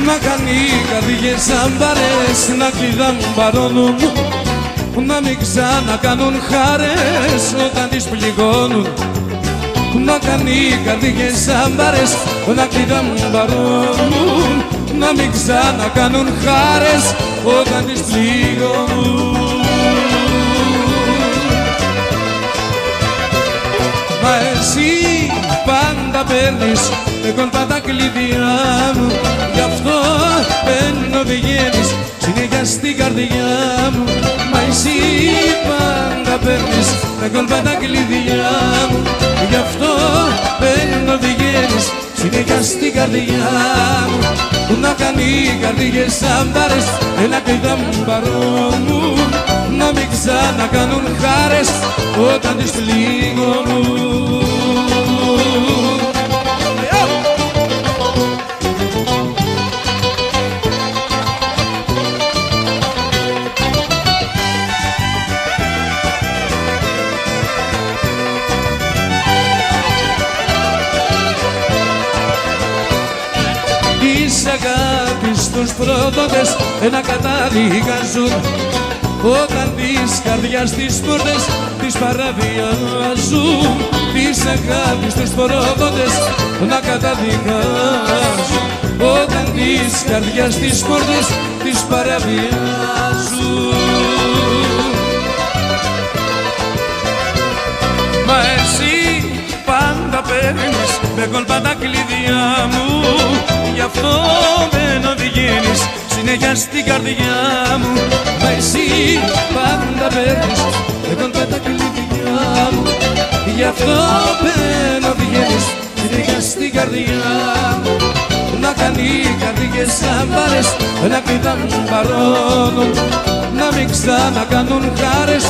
Speaker 3: Να κάνει καρδιές αμπαρές, να κλειδαμπαρώνουν, να μην ξανακάνουν χάρες όταν τις πληγώνουν. Να κάνει καρδιές αμπαρές, να κλειδαμπαρώνουν, να μην ξανακάνουν χάρες όταν τις πληγώνουν. Μα εσύ πάντα παίρνεις εγώ πάντα κλειδιά μου, γι' αυτό μπαίνω βγαίνεις συνέχεια στην καρδιά μου. Μα εσύ πάντα παίρνεις εγώ πάντα κλειδιά μου, γι' αυτό μπαίνω βγαίνεις συνέχεια στην καρδιά μου. Να κάνει καρδιές αμπάρες, ένα κλειδαμπαρώνουν, να μην ξανακάνουν χάρες όταν τις πληγώνουν. Της αγάπης τους πρόδοτες να καταδικάζουν, όταν της καρδιάς τις πόρτες τις παραβιάζουν. Της αγάπης τους πρόδοτες να καταδικάζουν, όταν της καρδιάς τις πόρτες τις παραβιάζουν. Μα εσύ πάντα παίρνεις με κόλπα τα κλειδιά μου, γι' αυτό δεν οδηγαίνεις συνέχεια στην καρδιά μου. Μα εσύ πάντα παίρνεις με κόλπα τα κλειδιά μου, γι' αυτό δεν οδηγαίνεις συνέχεια στην καρδιά μου. Να κάνει καρδιές αμπάρες, να κλειδαμπαρώνουν, να μην ξανακάνουν χάρες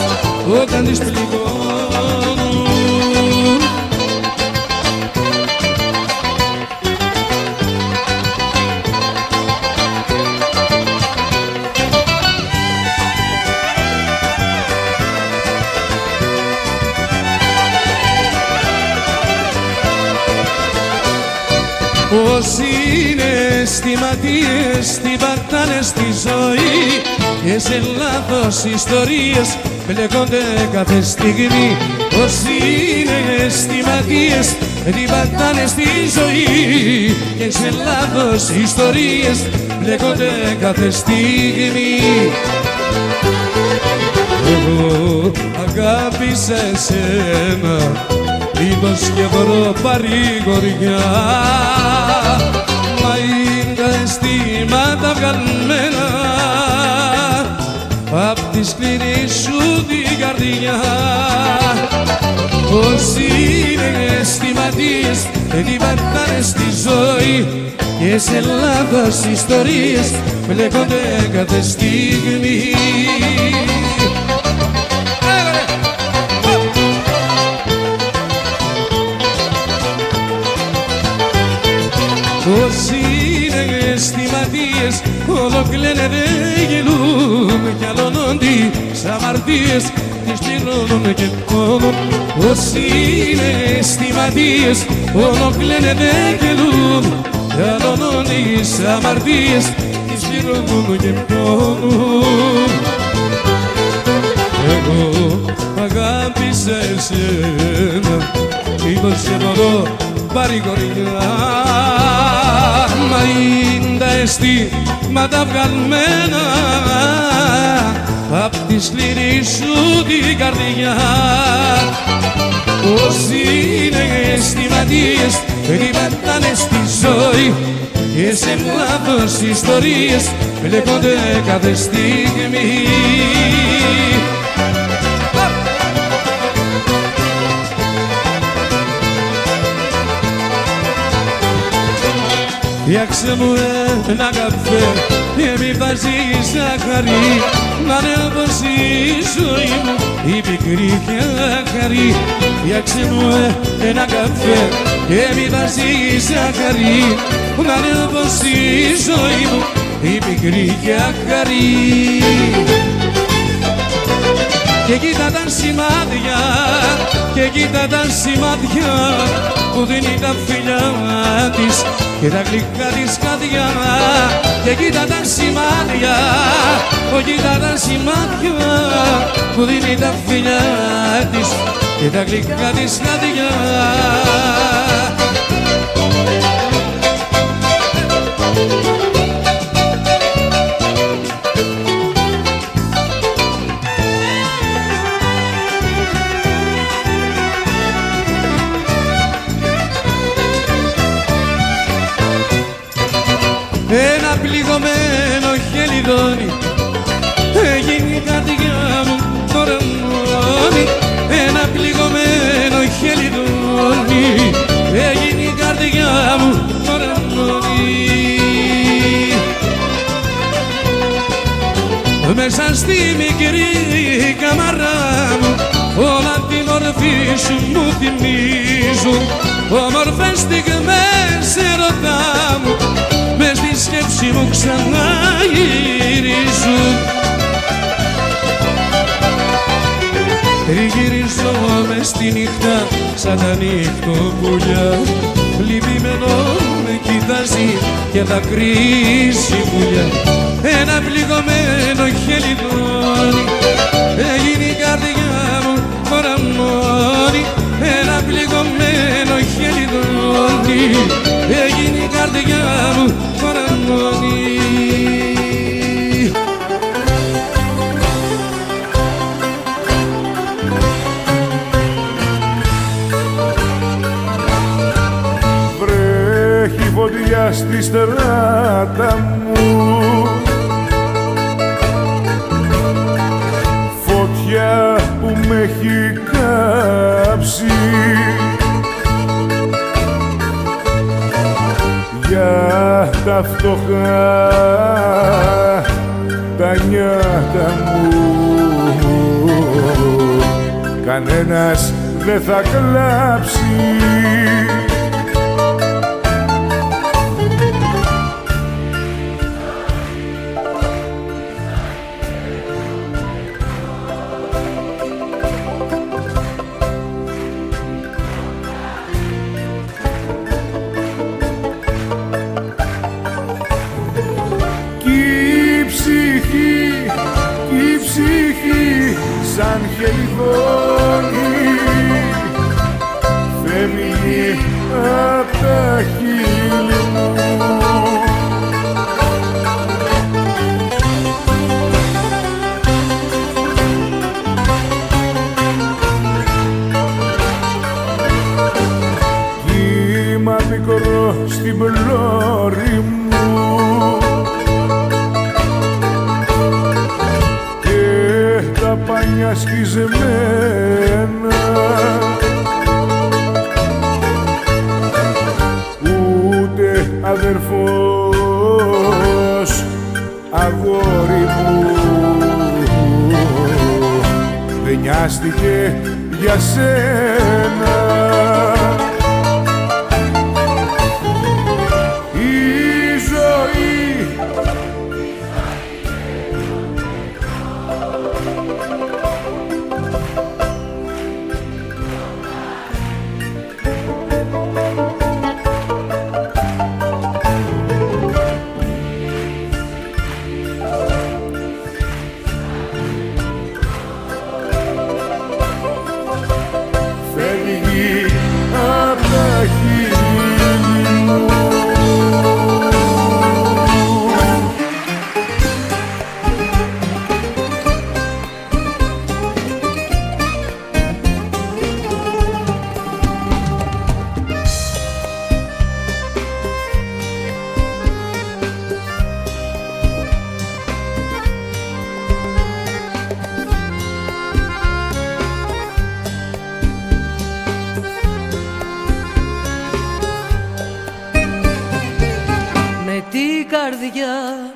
Speaker 3: όταν τις πληγώνουν. Πώς είναι αισθηματίες την πατάνε στη ζωή και σε λάθος ιστορίες μπλέκονται κάθε στιγμή. Όσοι είναι αισθηματίες την πατάνε στη ζωή και σε λάθος ιστορίες μπλέκονται κάθε στιγμή. Εγώ αγάπησα εσένα, είδος και βρω παρηγοριά, μα είναι τα αισθήματα βγαλμένα απ' τη σκληρή σου την καρδιά. Όσοι είναι αισθηματίες την πατάνε στη ζωή και σε λάθος ιστορίες μπλέκονται κάθε στιγμή. Όσοι είναι αισθηματίες όλο κλαίνε δεν γελούν κι άλλον τις αμαρτίες τις πληρώνουν και πόνουν. Όσοι είναι αισθηματίες όλο κλαίνε δεν γελούν κι άλλον τις αμαρτίες τις πληρώνουν και πόνουν. Εγώ αγάπησα εσένα, είδος και βρω παρηγοριά, μα είναι τα αισθήματα βγαλμένα απ' τη σκληρή σου την καρδιά. Όσοι είναι αισθηματίες την πατάνε στη ζωή και σε λάθος ιστορίες μπλέκονται κάθε στιγμή. Φτιάξε μου ένα καφέ και μη βάζεις ζάχαρη, να ανέβασει η ζωή μου η πικρή και άχαρη. Φτιάξε μου ένα καφέ και μη βάζεις ζάχαρη, να ανέβασει η ζωή μου η πικρή και άχαρη. Και κοίτα τα σημάδια, και κοίτα τα σημάδια που δίνει τα φιλιά της και τα γλυκά της καρδιά. Και κοίτα τα σημάδια, κοίτα τα σημάδια που δίνει τα φιλιά της και τα γλυκά της καρδιά. Ένα πληγωμένο χελιδόνι έγινε η καρδιά μου τώρα μόνη. Ένα πληγωμένο χελιδόνι έγινε η καρδιά μου τώρα μόνη. Μέσα στη μικρή καμαρά μου όλα τη μορφή σου μου θυμίζουν, όμορφες στιγμές ερωτά μου μες στη σκέψη μου ξαναγυρίζουν. Τριγυρίζω μες στη νύχτα σαν τα νύχτοπουλιά, λυπημένο με κοιτάζει και δακρύζει πουλιά. Ένα πληγωμένο χελιδόνι έγινε η καρδιά μου τώρα μόνη. Ένα πληγωμένο χελιδόνι έγινε η καρδιά μου τώρα μόνη.
Speaker 4: Βρέχει φωτιά στη στράτα μου, φωτιά που με έχει κάψει. Για τα φτωχά τα νιάτα μου κανένας δεν θα κλάψει. τύχη σαν χελιδόνι φεύγει απ' τα χείλη μου. Κύμα πικρό στην πλώρη μου και τα πανιά σκισμένα, ούτε αδερφός αγόρι μου δεν νοιάστηκε για σένα.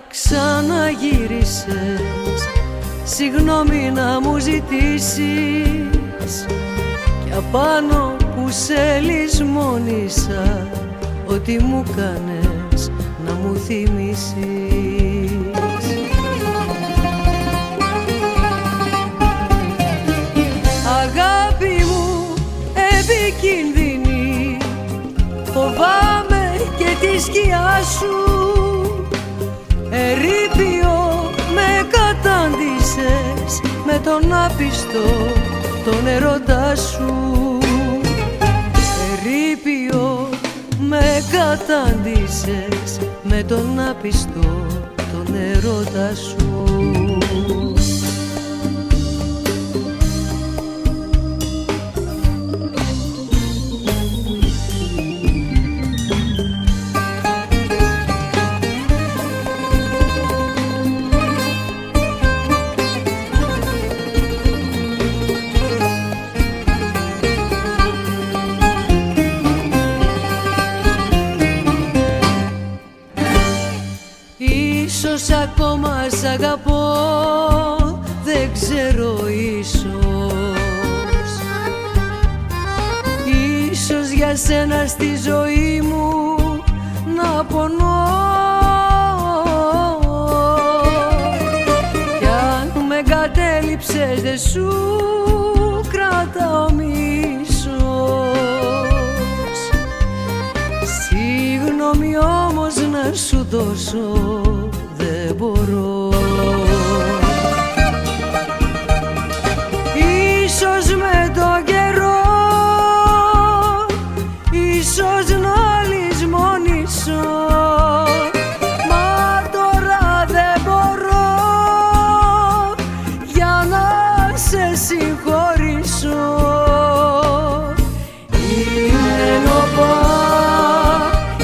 Speaker 2: Ξαναγύρισες, συγγνώμη να μου ζητήσεις κι απάνω που σε λησμόνησα ότι μου κάνες να μου θυμίσεις. Αγάπη μου επικίνδυνη, φοβάμαι και τη σκιά σου. Ερείπιο με κατάντησες με τον άπιστο τον ερώτα σου. Ερείπιο με κατάντησες με τον άπιστο τον ερώτα σου. Ίσως ακόμα σ' αγαπώ, δεν ξέρω, ίσως. Ίσως για σένα στη ζωή μου να πονώ κι αν με εγκατέλειψες δεν σου κρατάω μίσος. Συγγνώμη όμως να σου δώσω δεν μπορώ. Ίσως με τον καιρό, ίσως να λησμονήσω, μα τώρα δεν μπορώ για να σε συγχωρήσω.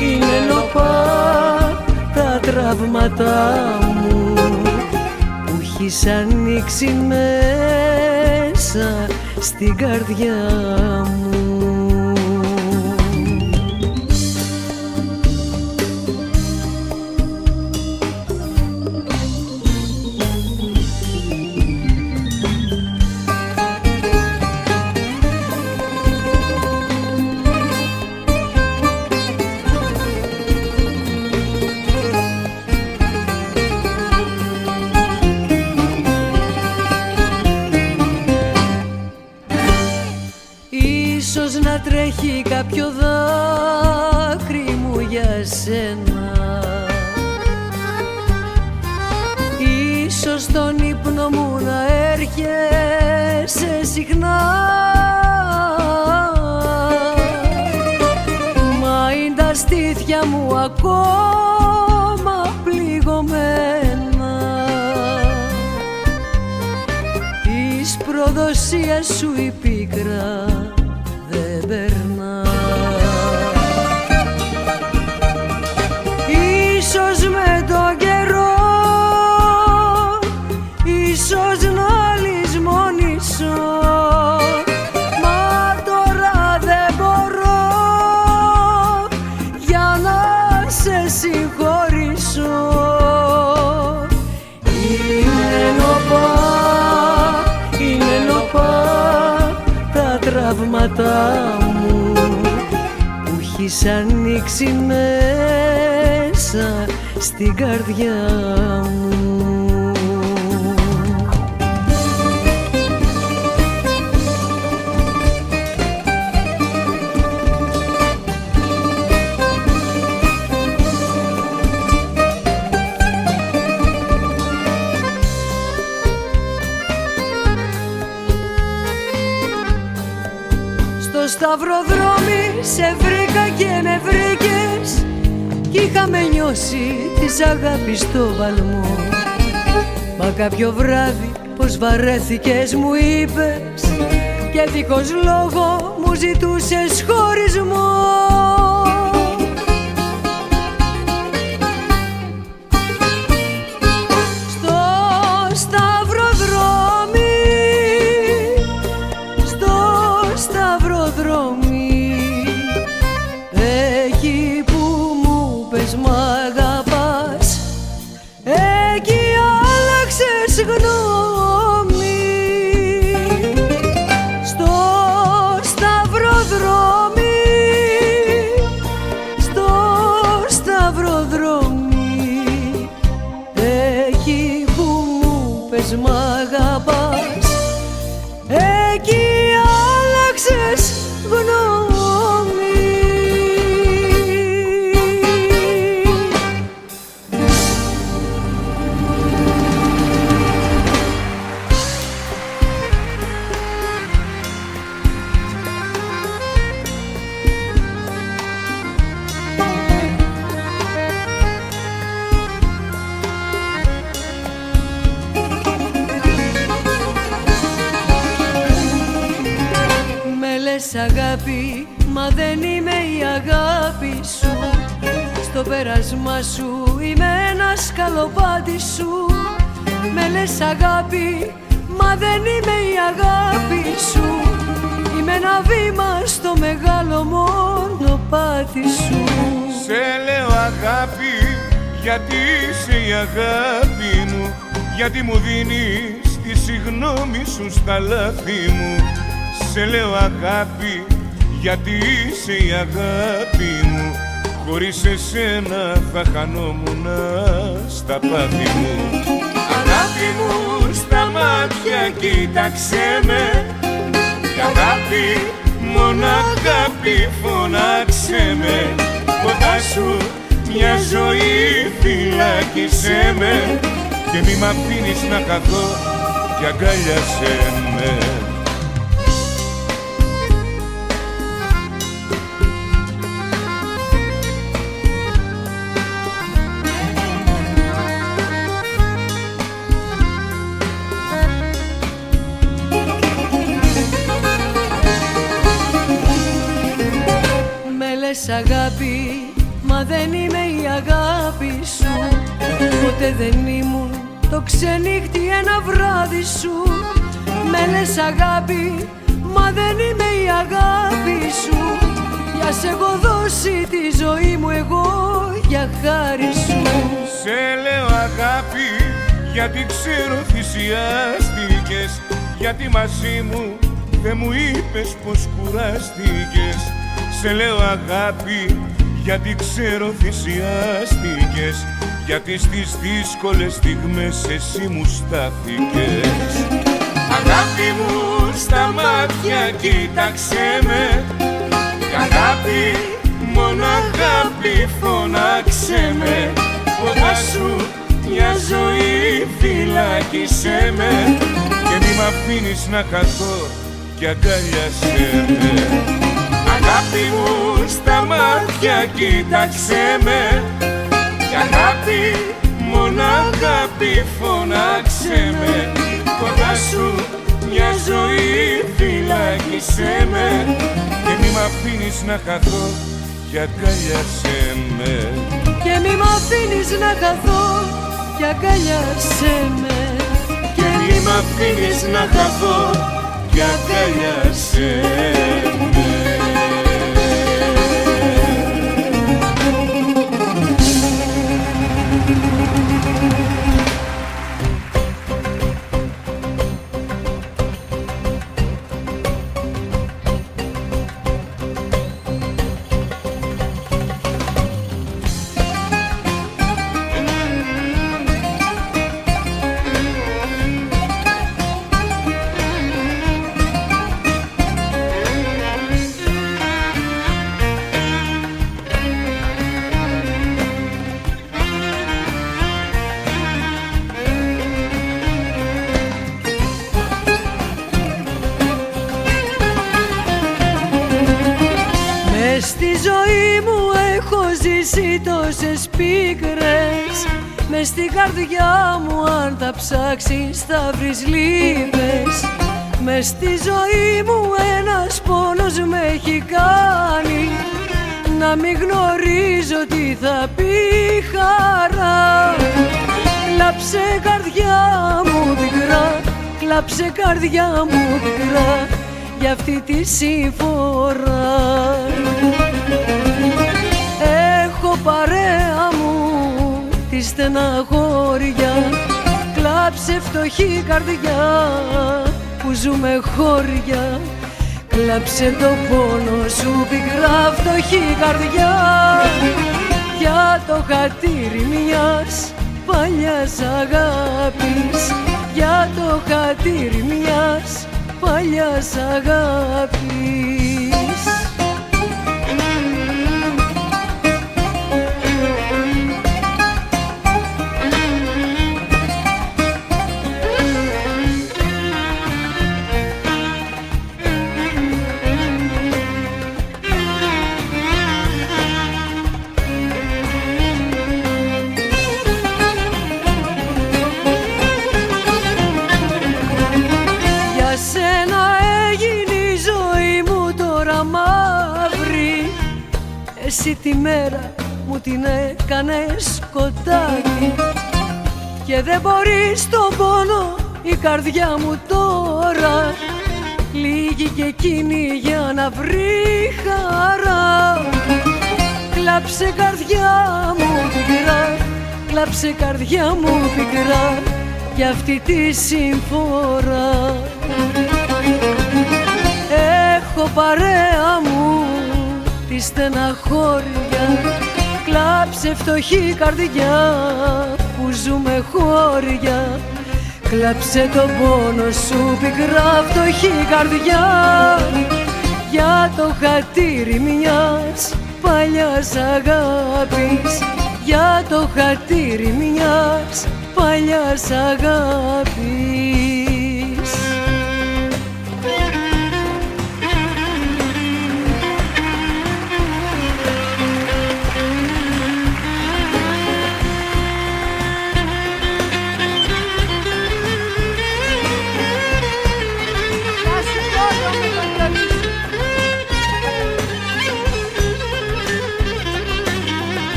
Speaker 2: Είναι νοπά τα τραύματα μου που έχεις ανοίξει μέσα στην καρδιά μου. Ίσως να τρέχει κάποιο δάκρυ μου για σένα, ίσως Ίσως στον ύπνο μου να έρχεσαι συχνά, μα είναι τα στήθια μου ακόμα πληγωμένα. Της προδοσίας σου η πίκρα δεν περνά. Ίσως με τον καιρό, ίσως να λησμονήσω, μα τώρα δεν μπορώ για να σε συγχωρήσω. Είναι νοπά τα τραύματα μου που έχεις ανοίξει μέσα στην καρδιά μου. Στο σταυροδρόμι σε βρήκα και με βρήκες κι είχαμε νιώσει της αγάπης στο παλμό. Μα κάποιο βράδυ πως βαρέθηκες μου είπες και δίχως λόγο μου ζητούσες χωρισμό. Εκεί που μου πες μ' αγαπάς, εκεί άλλαξες γνώμη. Στο σταυροδρόμι, στο σταυροδρόμι, εκεί που μου πες μ' αγαπάς, εκεί άλλαξες γνώμη. Αγάπη, μα δεν είμαι η αγάπη σου. Στο πέρασμα σου είμαι ένα σκαλοπάτι σου. Με λες αγάπη, μα δεν είμαι η αγάπη σου. Είμαι ένα βήμα στο μεγάλο μονοπάτι σου.
Speaker 3: Σε λέω αγάπη, γιατί είσαι η αγάπη μου, γιατί μου δίνεις τη συγγνώμη σου στα λάθη μου. Σε λέω αγάπη, γιατί είσαι η αγάπη μου, χωρίς εσένα θα χανόμουν στα πάθη μου. Αγάπη μου στα μάτια κοίταξέ με, η αγάπη, μόνο αγάπη φωνάξε με. Κοντά σου μια ζωή φυλάκισέ με και μη μ' αφήνεις να χαθώ κι αγκάλιασέ με.
Speaker 2: Αγάπη, μα δεν είμαι η αγάπη σου. Ποτέ δεν ήμουν το ξενύχτη ένα βράδυ σου. Με λες αγάπη, μα δεν είμαι η αγάπη σου. Για σε έχω δώσει τη ζωή μου εγώ για χάρη σου.
Speaker 3: Σε λέω αγάπη, γιατί ξέρω θυσιάστηκες, γιατί μαζί μου δεν μου είπες πως κουράστηκες. Σε λέω αγάπη, γιατί ξέρω θυσιάστηκες, γιατί στις δύσκολες στιγμές εσύ μου στάθηκες. Αγάπη μου στα μάτια κοίταξέ με, αγάπη, μόνο αγάπη φωνάξε με. Κοντά σου μια ζωή φυλάκισέ με και μη μ' αφήνεις να χαθώ κι αγκαλιάσέ με. Αγάπη μου στα μάτια κοίταξέ με κι αγάπη, μόνο αγάπη φωνάξε με. Κοντά σου μια ζωή φυλάκισέ με και μη μ' αφήνεις να χαθώ κι αγκαλιάσέ με.
Speaker 2: Και μη μ' αφήνεις να χαθώ κι αγκαλιάσέ με.
Speaker 3: Και μη μ' αφήνεις να χαθώ κι αγκαλιάσέ με.
Speaker 2: Στη ζωή μου έχω ζήσει τόσες πίκρες, μες στην καρδιά μου αν τα ψάξεις θα βρεις λύπες. Μες στη ζωή μου ένας πόνος με έχει κάνει να μην γνωρίζω τι θα πει χαρά. Κλάψε καρδιά μου πικρά, κλάψε καρδιά μου πικρά για αυτή τη συμφορά. Έχω παρέα μου τη στεναχώρια, κλάψε φτωχή καρδιά που ζούμε χώρια. Κλάψε το πόνο σου πικρά φτωχή καρδιά για το χατήρι μιας παλιάς αγάπης, για το χατήρι μιας παλιάς αγάπης. Εσύ τη μέρα μου την έκανες σκοτάδι και δεν μπορεί στον πόνο η καρδιά μου τώρα λίγη και εκείνη για να βρει χαρά. Κλάψε καρδιά μου πικρά, κλάψε καρδιά μου πικρά για αυτή τη συμφορά. Έχω παρέα μου τη στεναχώρια, κλάψε φτωχή καρδιά που ζούμε χώρια. Κλάψε τον πόνο σου πικρά φτωχή καρδιά για το χατήρι μιας παλιάς αγάπης, για το χατήρι μιας παλιάς αγάπης.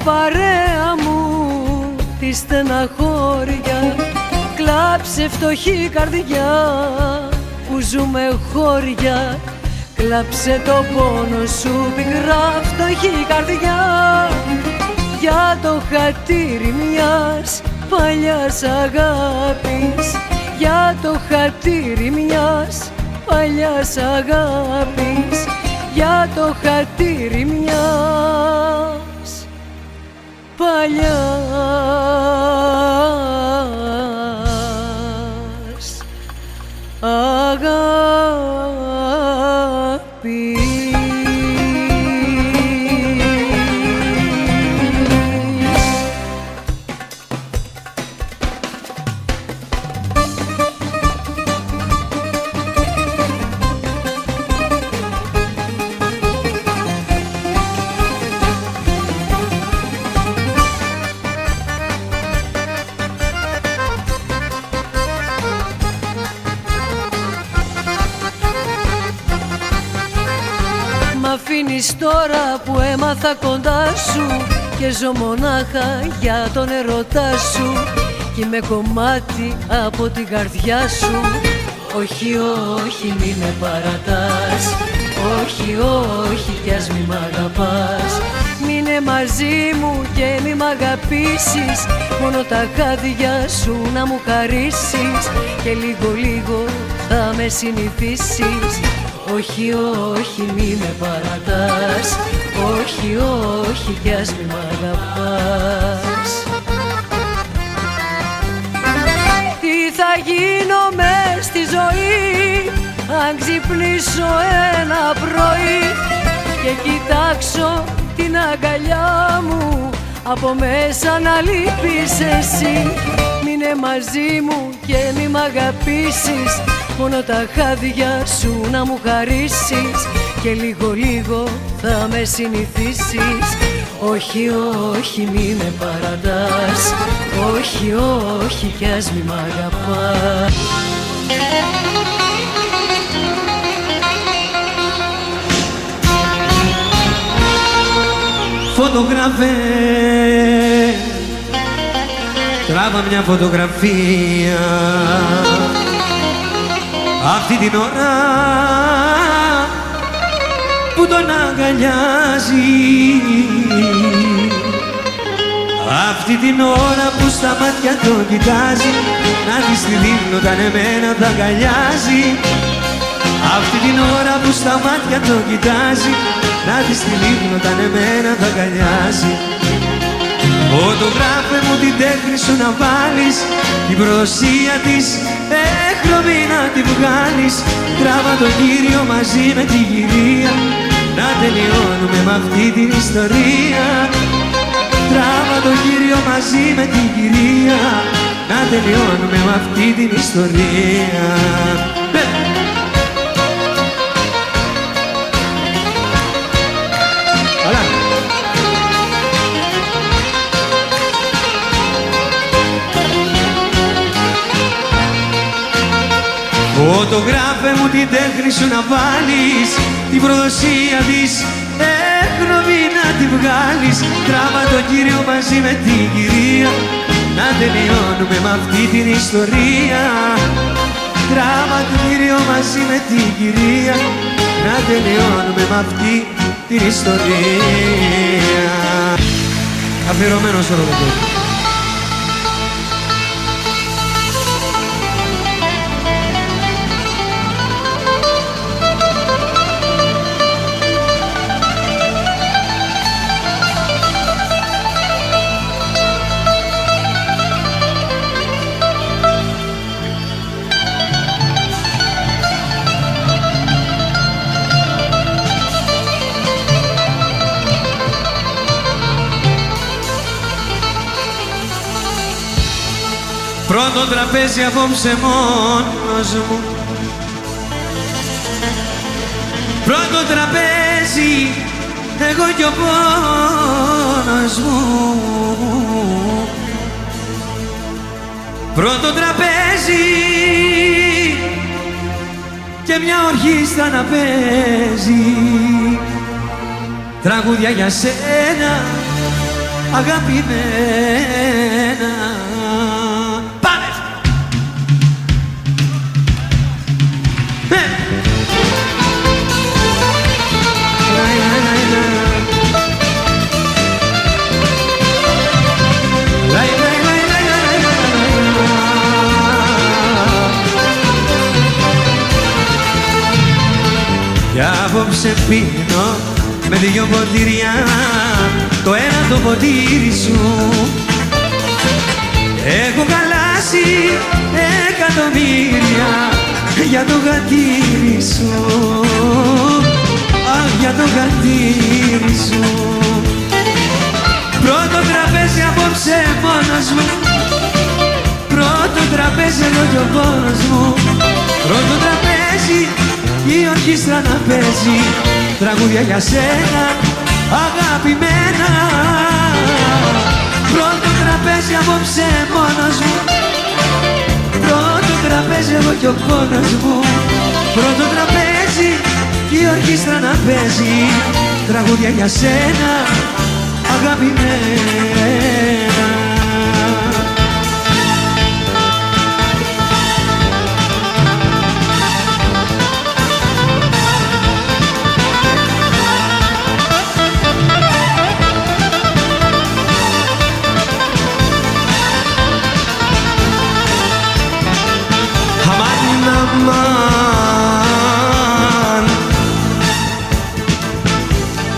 Speaker 2: Παρέα μου τη στεναχώρια, κλάψε φτωχή καρδιά που ζούμε χώρια. Κλάψε το πόνο σου πικρά φτωχή καρδιά για το χατήρι μιας παλιάς αγάπης, για το χατήρι μιας παλιάς αγάπης, για το χατήρι μιας παλιάς αγάπης. Μ' αφήνεις τώρα που έμαθα κοντά σου και ζω μονάχα για τον ερωτά σου κι είμαι κομμάτι από την καρδιά σου. Όχι, όχι, μη με παρατάς, όχι, όχι, κι ας μη μ' αγαπάς. Μείνε μαζί μου και μη μ' αγαπήσεις, μόνο τα χάδια σου να μου χαρίσεις και λίγο λίγο θα με συνηθίσεις. Όχι, όχι, μη με παρατάς, όχι, όχι, κι ας μη μ' αγαπάς. Τι θα γίνω μες στη ζωή αν ξυπνήσω ένα πρωί και κοιτάξω την αγκαλιά μου από μέσα να λείπεις εσύ. Μείνε μαζί μου και μη μ' αγαπήσεις, μόνο τα χάδια σου να μου χαρίσεις και λίγο λίγο θα με συνηθίσεις. Όχι, όχι, μη με παρατάς, όχι, όχι, κι ας μη μ' αγαπάς.
Speaker 1: Φωτογράφε, τράβα μια φωτογραφία αυτή την ώρα που τον αγκαλιάζει, αυτή την ώρα που στα μάτια τον κοιτάζει, να της τη δείχνω όταν εμένα θα αγκαλιάζει. Αυτή την ώρα που στα μάτια τον κοιτάζει, να της τη δείχνω όταν εμένα θα αγκαλιάζει. Φωτογράφε μου την τέχνη σου να βάλεις, την προδοσία της έχρωμη να τη βγάλεις. Τράβα τον Κύριο μαζί με τη γυρία, να τελειώνουμε με αυτή την ιστορία. Τράβα τον Κύριο μαζί με τη γυρία, να τελειώνουμε με αυτή την ιστορία. Φωτογράφε μου την τέχνη σου να βάλεις, την προδοσία της έχρωμη να τη βγάλεις. Τράβα τον Κύριο μαζί με την κυρία, να τελειώνουμε με αυτή την ιστορία. Τράβα τον Κύριο μαζί με την κυρία, να τελειώνουμε με αυτή την ιστορία. Αφιερωμένο σε όλο το κόσμο. Πρώτο τραπέζι απόψε μόνος μου, πρώτο τραπέζι εγώ κι ο πόνος μου. Πρώτο τραπέζι και μια ορχήστρα να παίζει τραγούδια για σένα αγαπημένα. Κι απόψε απόψε πίνω με 2 ποτήρια, το ένα το ποτήρι σου. Έχω χαλάσει εκατομμύρια για το γατήρι σου. Αχ, για το γατήρι σου. Πρώτο τραπέζι απόψε μόνος μου, πρώτο τραπέζι εδώ κι ο πόνος μου. Πρώτο τραπέζι η ορχήστρα να παίζει τραγούδια για σένα αγαπημένα. Πρώτο τραπέζι απόψε μόνος μου, πρώτο τραπέζι εγώ κι ο πόνος μου. Πρώτο τραπέζι η ορχήστρα να παίζει τραγούδια για σένα αγαπημένα. Αμάν,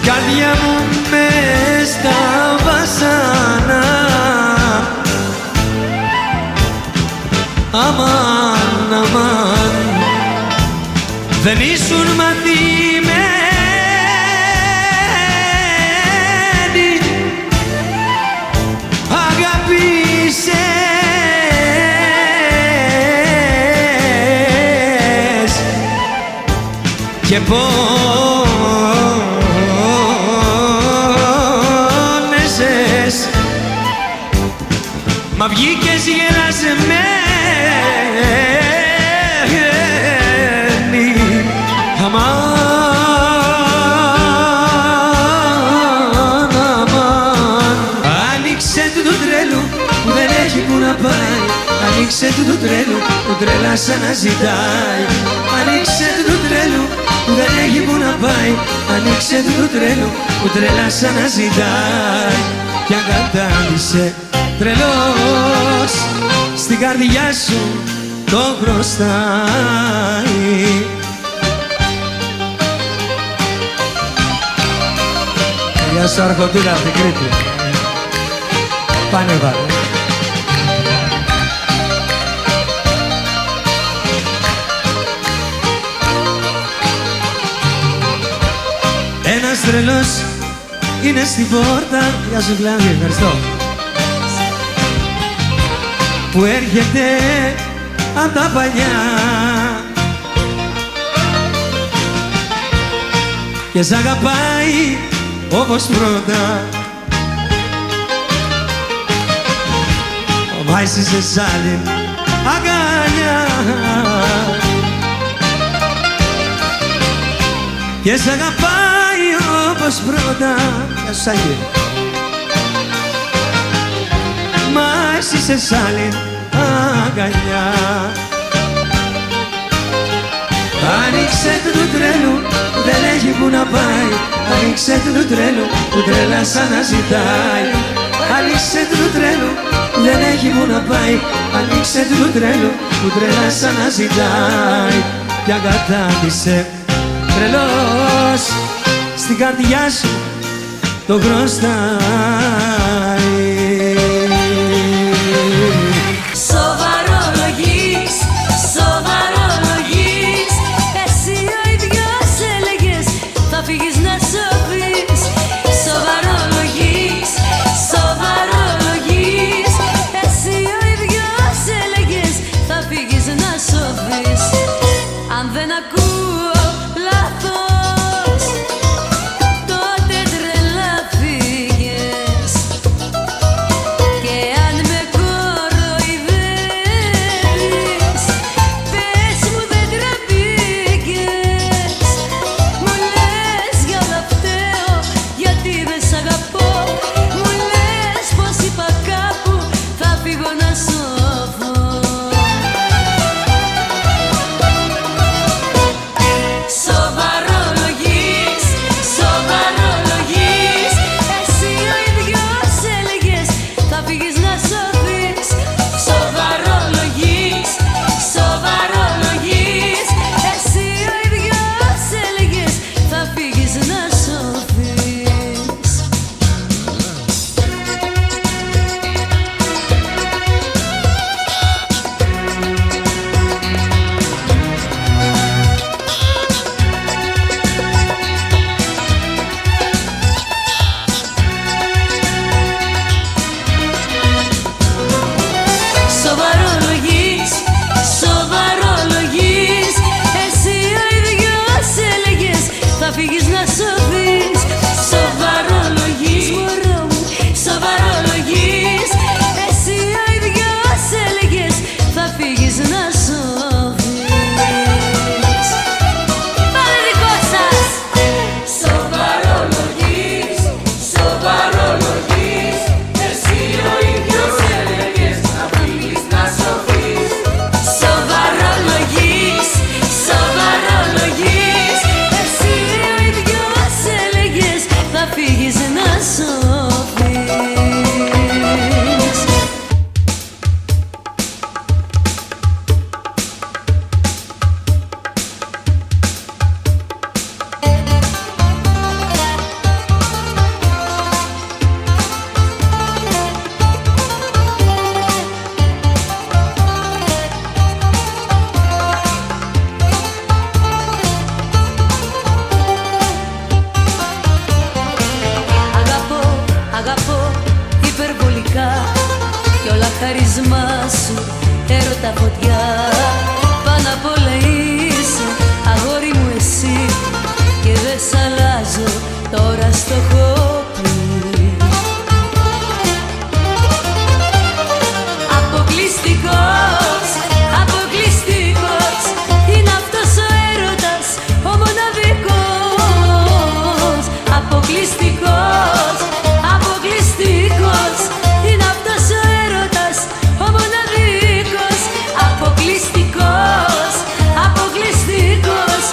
Speaker 1: καρδιά μου μες στα βασάνα. Αμάν, αμάν, δεν ήσουν μαθημένη, αγάπησες και πόνεσες, μα βγήκες γελασμένη. Αμάν, αμάν, άνοιξε του το τρέλου που δεν έχει που να πάει. Άνοιξε του το τρέλου που τρέλα σαν να ζητάει. Άνοιξε του το τρέλου που δεν έχει που να πάει. Άνοιξε του το τρέλου που τρέλα σαν να ζητάει. Κι αν κατάντησε τρελός στην καρδιά σου το χρωστάει. Γεια σου Αρχοντούλα από την Κρήτη. Πάνε βάλε. Ένας τρελός είναι στην πόρτα. Γεια σου Κλάδη, ευχαριστώ. Που έρχεται απ' τα παλιά και σ' αγαπάει όπως πρώτα. Βάζεις σε σ' άλλη αγκαλιά και σ' αγαπάει όπως πρώτα. Γεια σου Σάγγι. Μα εσύ σε σ' άλλη αγκαλιά. Άνοιξε του του τρέλου που δεν έχει που να πάει. Άνοιξε του του τρέλου που τρέλα σαν να ζητάει. Άνοιξε του του τρέλου που δεν έχει που να πάει. Άνοιξε του του τρέλου που τρέλα σαν να ζητάει. Κι αν κατάντησε τρελός στην καρδιά σου το χρωστάει.
Speaker 2: Σοβαρολογείς, σοβαρολογείς, εσύ ο ίδιος έλεγες θα φύγεις να σωθείς. Σοβαρολογείς, σοβαρολογείς, εσύ ο ίδιος έλεγες θα φύγεις να σωθείς. Αν δεν ακούω λάθος, τότε τρελαθήκες. χάρισμά σου, έρωτα φωτιά. Πάνω απ' όλα είσαι, αγόρι μου εσύ, και δεν σ' αλλάζω, τώρα στο έχω πει. Αποκλειστικός, αποκλειστικός, είναι αυτός ο έρωτας, ο μοναδικός. Αποκλειστικός, αποκλειστικός, είναι αυτός ο έρωτας, ο μοναδικός. Αποκλειστικός, αποκλειστικός,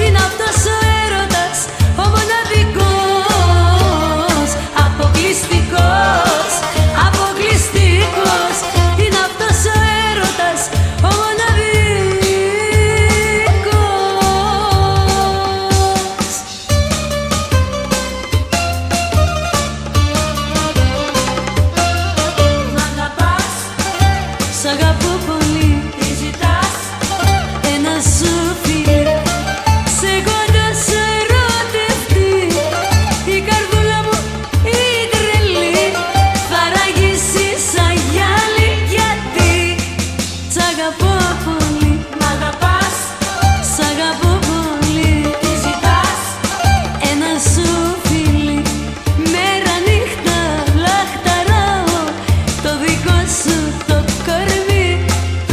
Speaker 2: είναι αυτός ο έρωτας, ο μοναδικός. Αποκλειστικός, αποκλειστικός, είναι αυτός ο έρωτας, ο μοναδικός. Μ' αγαπάς, σ' αγαπώ πολύ, τι ζητάς, ένα σου φίλι, σε εγώ να σε ερωτευτεί. Η καρδούλα μου η τρελή θα ραγίσει σαν γυάλι, γιατί σ' αγαπώ πολύ. Μ' αγαπάς, σ' αγαπώ πολύ, τι ζητάς, ένα σου φίλι, μέρα νύχτα λαχταράω το δικό σου το κορμί.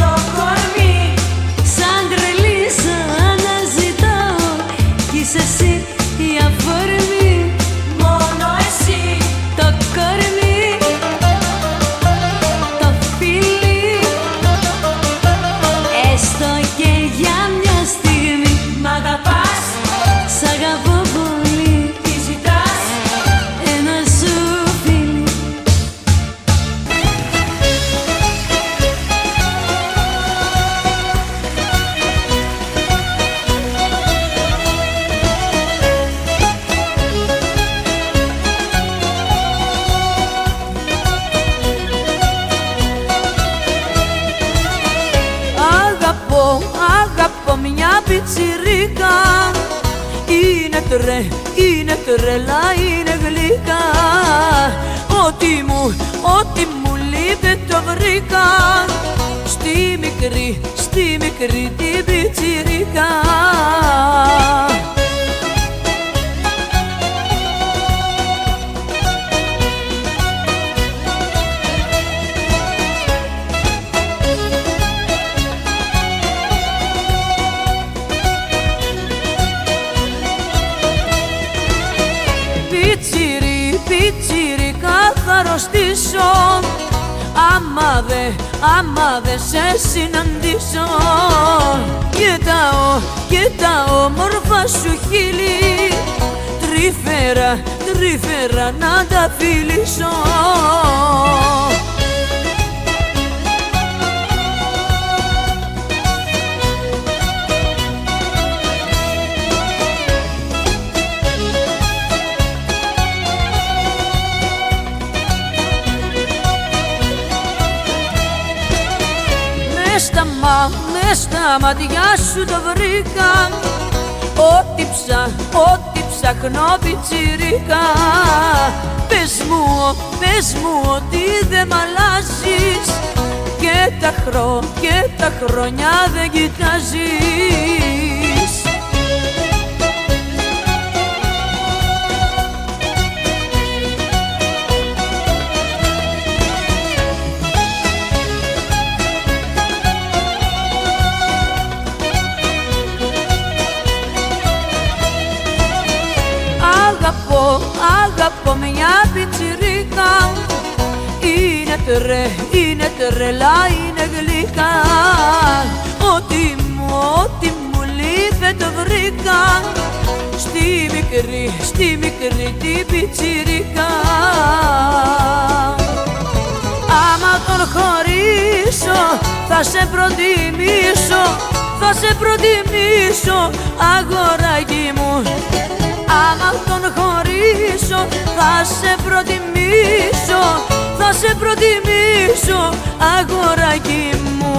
Speaker 2: Το κορμί, σαν τρελή σ' αναζητάω, κι είσαι εσύ η αφορμή. Μόνο εσύ, το κορμί, το φίλι, έστω και για μια στιγμή. Μ' αγαπάς, σ' αγαπώ πολύ, τι ζητάς, ένα σου φίλι. Αγαπώ, αγαπώ μια πιτσιρίκα, είναι τρελά, είναι γλυκά. Ό,τι μου λείπει το βρήκα στη μικρή την πιτσιρίκα. Πιτσιρίκα θα αρρωστήσω, άμα δε σε συναντήσω. Κοιτάω όμορφα σου χείλη, τρυφερά να τα φιλήσω. Μες στα μάτια σου το βρήκα, ό,τι ψάχνω πιτσιρίκα. Πες μου ότι δεν μ' αλλάζεις, και τα χρόνια δεν κοιτάζεις. Αγαπώ μια πιτσιρίκα, είναι τρελά, είναι γλυκά. Ό,τι μου λείπει το βρήκα στη μικρή την πιτσιρίκα. Άμα τον χωρίσω θα σε προτιμήσω, αγοράκι μου. Άμα τον χωρίσω θα σε προτιμήσω, αγοράκι μου.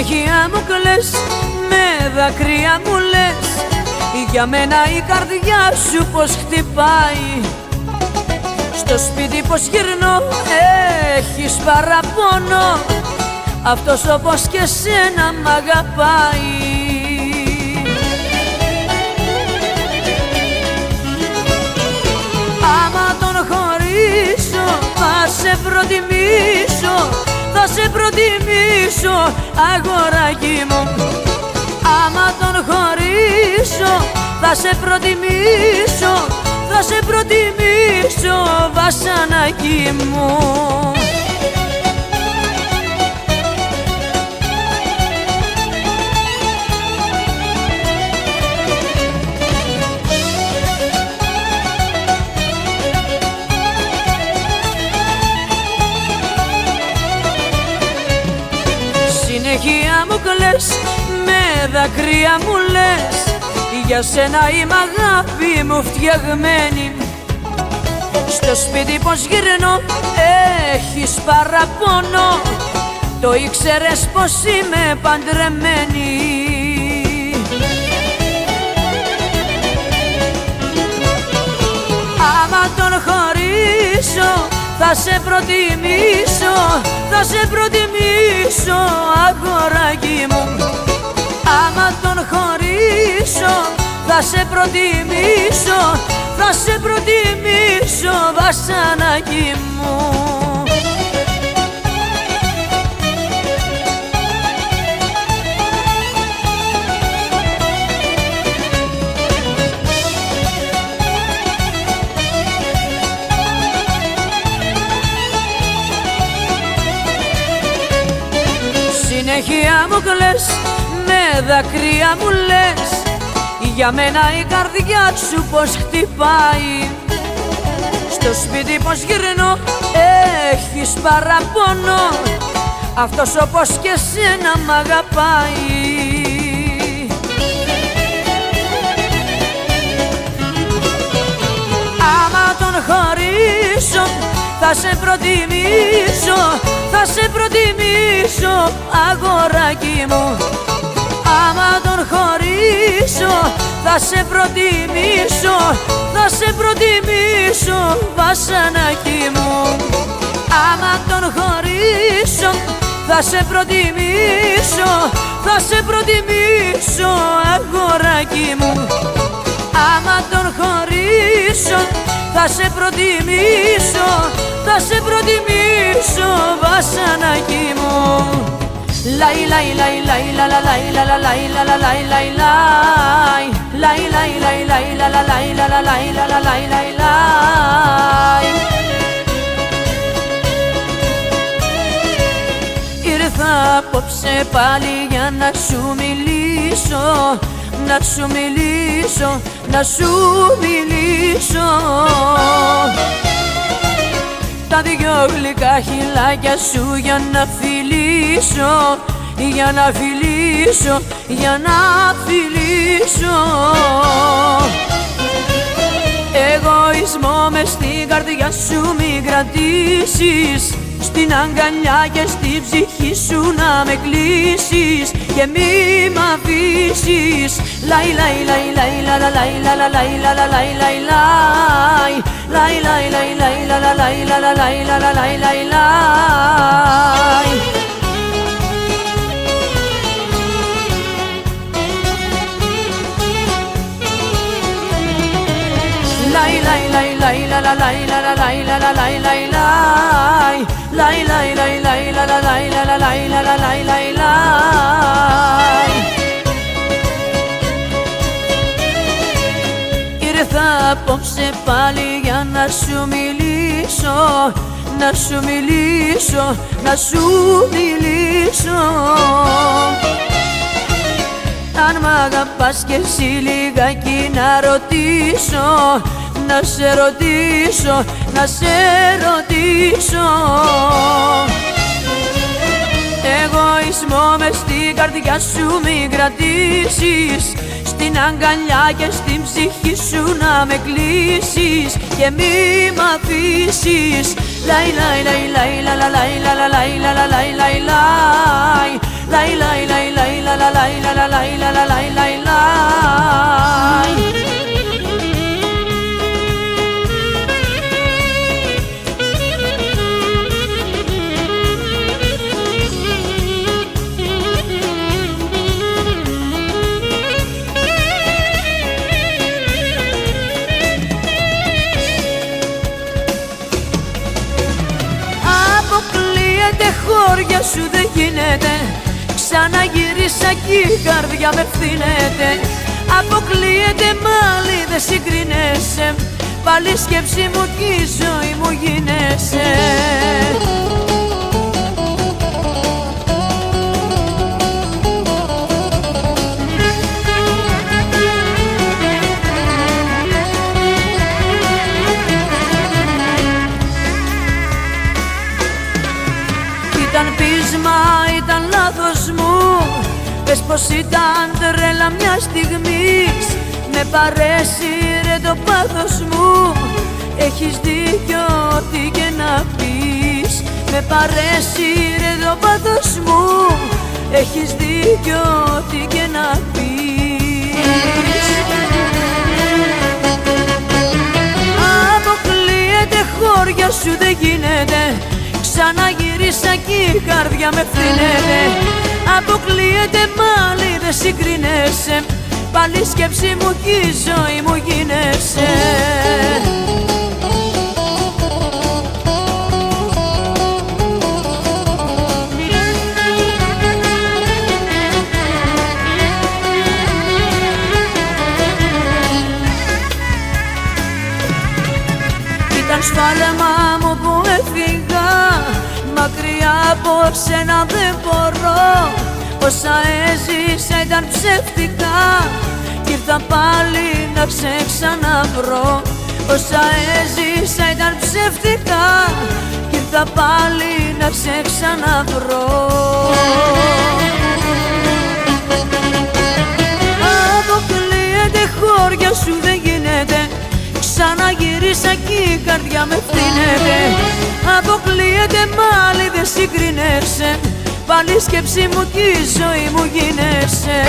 Speaker 2: Συνέχεια μου κλαις, με δάκρυα μου λες, για μένα η καρδιά σου πως χτυπάει. Στο σπίτι πως γυρνώ, έχεις παραπονό, αυτός όπως και σένα μ' αγαπάει. Άμα τον χωρίσω, θα σε προτιμήσω, θα σε προτιμήσω, αγοράκι μου. Άμα τον χωρίσω, θα σε προτιμήσω, θα σε προτιμήσω, βασανάκι μου. Συνέχεια μου κλαις, με δάκρυα μου λες, για σένα είμαι αγάπη μου φτιαγμένη. Στο σπίτι πως γυρνώ, έχεις παραπονό, το ήξερες πως είμαι παντρεμένη. Άμα τον χωρίσω, θα σε προτιμήσω, θα σε προτιμήσω, αγοράκι μου. Άμα τον χωρίσω, θα σε προτιμήσω, θα σε προτιμήσω, βασανάκι μου. Συνέχεια μου κλαις, με δάκρυα μου λες, για μένα η καρδιά σου πως χτυπάει. Στο σπίτι πως γυρνώ, έχεις παραπονό, αυτός όπως και σένα μ' αγαπάει. Άμα τον χωρίσω, θα σε προτιμήσω, θα σε προτιμήσω, αγοράκι μου. Άμα τον χωρίσω, θα σε προτιμήσω, θα σε προτιμήσω, βασανάκι μου. Άμα τον χωρίσω, θα σε προτιμήσω, θα σε προτιμήσω, αγοράκι μου. Άμα τον χωρίσω, θα σε προτιμήσω, θα σε προτιμήσω, βασανάκι μου. Λαϊ λαϊ λαϊ λαϊ λα λα λαϊ λα λα λαϊ λα λα λαϊ λαϊ λαϊ λαϊ λαϊ λαϊ λαϊ λα λα λαϊ λα λα λαϊ λα λα λαϊ λαϊ λαϊ. Ήρθα απόψε πάλι για να σου μιλήσω, να σου μιλήσω, να σου μιλήσω. Τα δυο γλυκά χειλάκια σου για να φιλήσω, για να φιλήσω, για να φιλήσω. Εγωισμό μες στην καρδιά σου μην κρατήσεις, στην αγκαλιά και στην ψυχή σου να με κλείσεις και μη μ' αφήσεις. Λαϊ λαϊ λαϊ λαϊ λα λα λαϊ λα λα λαϊ λα λα λαϊ λαϊ λαϊ λαϊ λαϊ λαϊ λαϊ λα λα λαϊ λα λα λαϊ λα λα λαϊ λαϊ λαϊ. Λαϊ λαϊ λαϊ λαϊ λα λα λαϊ λα λα λαϊ λα λα λαϊ λαϊ λαϊ λαϊ λαϊ λαϊ λαϊ λα λα λαϊ λα λα λαϊ λα λα λαϊ λαϊ λαϊ. Ήρθα απόψε πάλι για να σου μιλήσω, να σου μιλήσω, να σου μιλήσω. Αν μ' αγαπάς κι εσύ λιγάκι να ρωτήσω, να σε ρωτήσω, να σε ρωτήσω. Εγωισμό μες στην καρδιά σου μην κρατήσεις, στην αγκαλιά και στην ψυχή σου να με κλείσεις και μη μ' αφήσεις. Λαϊ λαϊ λαϊ λαϊ λα λα λαϊ λα λα λαϊ λα λα λαϊ λαϊ λαϊ λαϊ λαϊ λαϊ λαϊ λα λα λαϊ λα λα λαϊ λα λα λαϊ λαϊ λαϊ. Χώρια σου δεν γίνεται, ξαναγυρίσα κι η καρδιά με φθήνεται. Αποκλείεται μάλι δεν συγκρίνεσαι, πάλι σκέψη μου κι η ζωή μου γίνεσαι. Ήταν πείσμα, ήταν λάθος μου, πες πως ήταν τρέλα μια στιγμής. Με παρέσυρε το πάθος μου, έχεις δίκιο τι και να πεις. Με παρέσυρε το πάθος μου, έχεις δίκιο τι και να πεις. Αποκλείεται χώρια σου δεν γίνεται, ξαναγυρίσα κι η καρδιά με φθήνεται. Αποκλείεται μάλι δεν συγκρίνεσαι, πάλι σκέψη μου κι η ζωή μου γίνεσαι. Ήταν σφάλμα μου που έφυγα, μακριά από σένα δεν μπορώ. Όσα έζησα ήταν ψεύτικα, κι ήρθα πάλι να ξαναβρω. Όσα έζησα ήταν ψεύτικα, κι ήρθα πάλι να ξαναβρω. Αποκλείεται χώρια σου δεν γίνεται, ξαναγυρίσα κι η καρδιά με φθήνεται. Αποκλείεται μάλι δεν συγκρίνεσαι, πάλι σκέψη μου κι η ζωή μου γίνεσαι.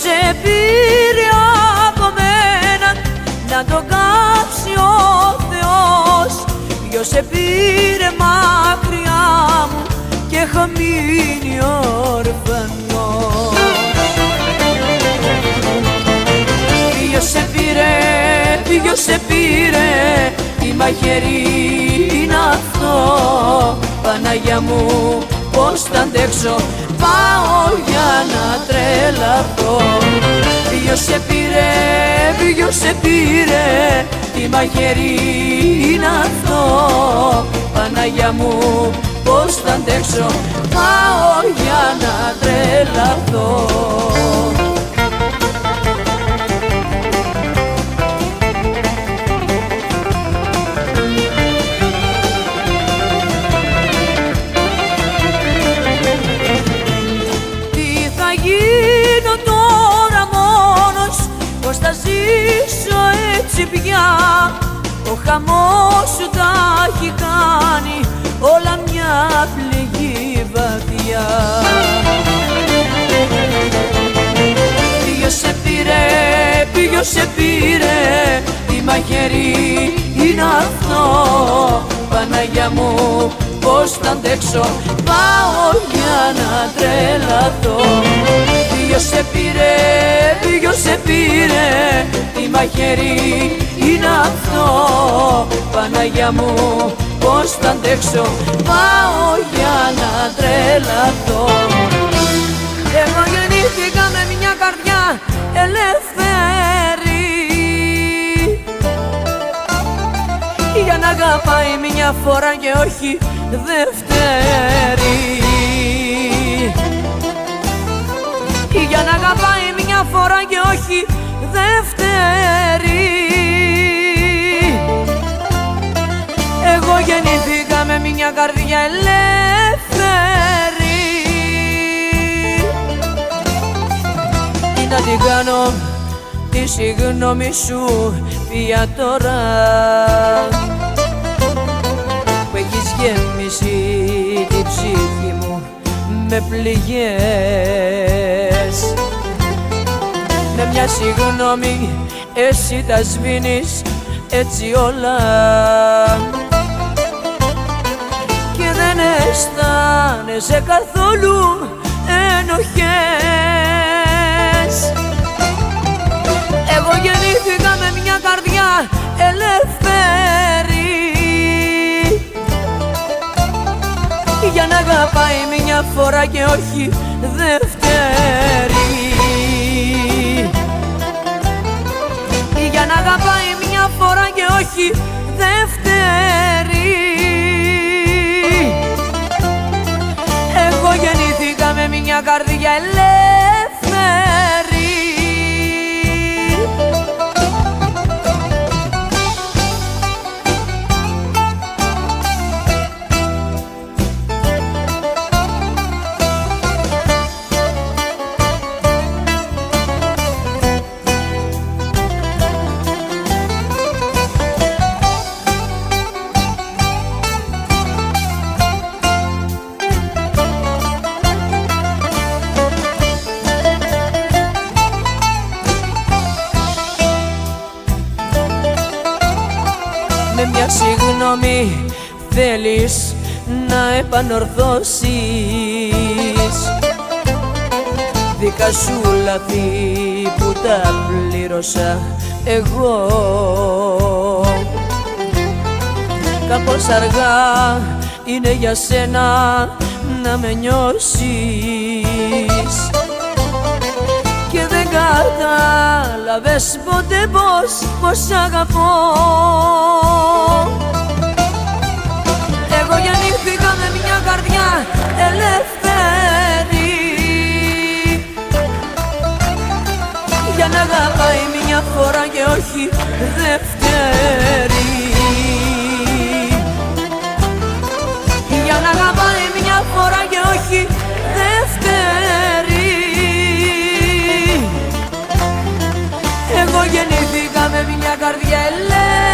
Speaker 2: Σε πήρε από μένα να το κάψει ο Θεός. Ποιος σε πήρε μακριά μου και έχω μείνει ορφανός. Ποιος σε πήρε, ποιος σε πήρε, τι μαχαίρι είναι αυτό. Παναγιά μου πώς θα αντέξω, πάω για να τρελαθώ. Ποιος σε πήρε, ποιος σε πήρε, τι μαχαίρι είναι αυτό. Παναγιά μου πώς θα αντέξω, πάω για να τρελαθώ. Πώς θα ζήσω έτσι πια, ο χαμός σου τα έχει κάνει όλα μια πληγή βαθιά. Ποιος σε πήρε, ποιος σε πήρε, τι μαχαίρι είναι αυτό. Παναγιά μου πώς θα αντέξω, πάω για να τρελαθώ. Ποιος σε πήρε, ποιος σε πήρε, τι μαχαίρι είναι αυτό. Παναγιά μου πώς θα αντέξω, πάω για να τρελαθώ. Εγώ γεννήθηκα με μια καρδιά ελεύθερη, για να αγαπάει μια φορά και όχι δεύτερη. Για να αγαπάει μια φορά όχι δεύτερη. Εγώ γεννήθηκα με μια καρδιά ελεύθερη. Τι να την κάνω τη συγγνώμη σου πια τώρα που έχεις γεμίσει την ψυχή μου με πληγές. Με μια συγγνώμη εσύ τα σβήνεις έτσι όλα και δεν αισθάνεσαι καθόλου ενοχές. Εγώ γεννήθηκα με μια καρδιά ελεύθερη για να αγαπάει μια φορά και όχι δεύτερη. Για να αγαπάει μια φορά και όχι δεύτερη. Εγώ γεννήθηκα με μια καρδιά ελεύθερη. Με μια συγγνώμη θέλεις να επανορθώσεις δικά σου λάθη που τα πλήρωσα εγώ. Κάπως αργά είναι για σένα να με νιώσεις και δεν κατάλαβες ποτέ πως αγαπώ. Εγώ γεννήθηκα με μια καρδιά ελεύθερη για να αγαπάει μια φορά και όχι δεύτερη. Για να αγαπάει μια φορά και όχι δεύτερη. Εγώ γεννήθηκα με μια καρδιά ελεύθερη.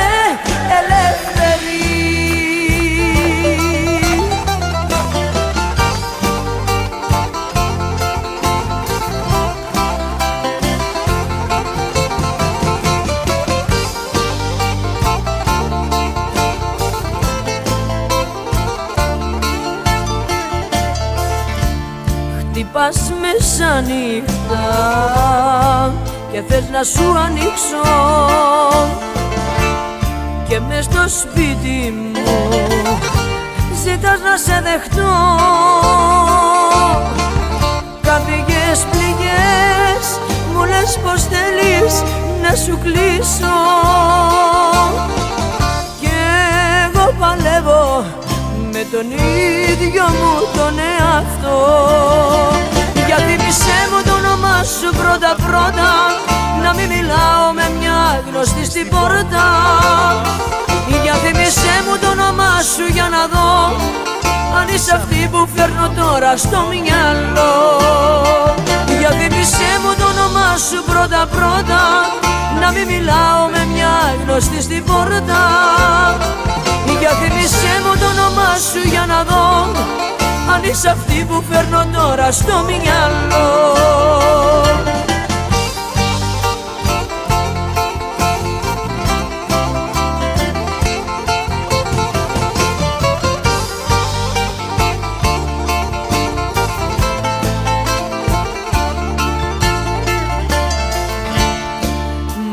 Speaker 2: Χτυπάς μεσάνυχτα και θες να σου ανοίξω και μες στο σπίτι μου ζητάς να σε δεχτώ. Κάποιες πληγές μου λες πως θέλεις να σου κλείσω και εγώ παλεύω με τον ίδιο μου τον εαυτό. Για θύμισέ μου το όνομά σου πρώτα πρώτα, να μην μιλάω με μια γνωστή στην πόρτα. Για θύμισέ μου το όνομά σου για να δω αν είσαι αυτή που φέρνω τώρα στο μυαλό. Για θύμισέ μου το όνομά σου πρώτα πρώτα, να μην μιλάω με μια γνωστή στην πόρτα. Για θύμισέ μου το όνομά σου για να δω αν είσαι αυτή που φέρνω τώρα στο μυαλό.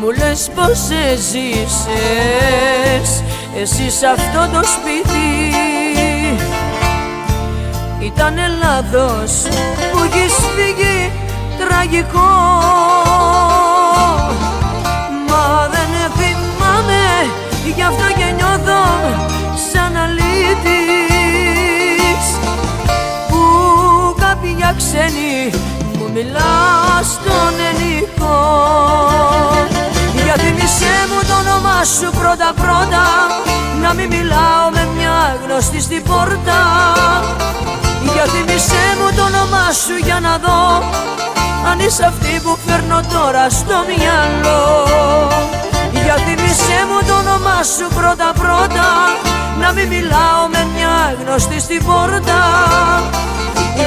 Speaker 2: Μου λες πως έζησες εσύ σ' αυτό το σπίτι, ήτανε λάθος που έχεις φύγει τραγικό. Μα δεν θυμάμαι, γι' αυτό και νιώθω σαν αλήτης, που κάποια ξένη μου μιλά στον ενικό. Για θύμισέ μου το όνομά σου πρώτα πρώτα, να μην μιλάω με μια γνωστή στην πόρτα. Για θύμισέ μου το όνομά σου για να δω αν είσαι αυτή που φέρνω τώρα στο μυαλό. Για θύμισέ μου το όνομά σου πρώτα πρώτα, να μην μιλάω με μια γνωστή στην πόρτα.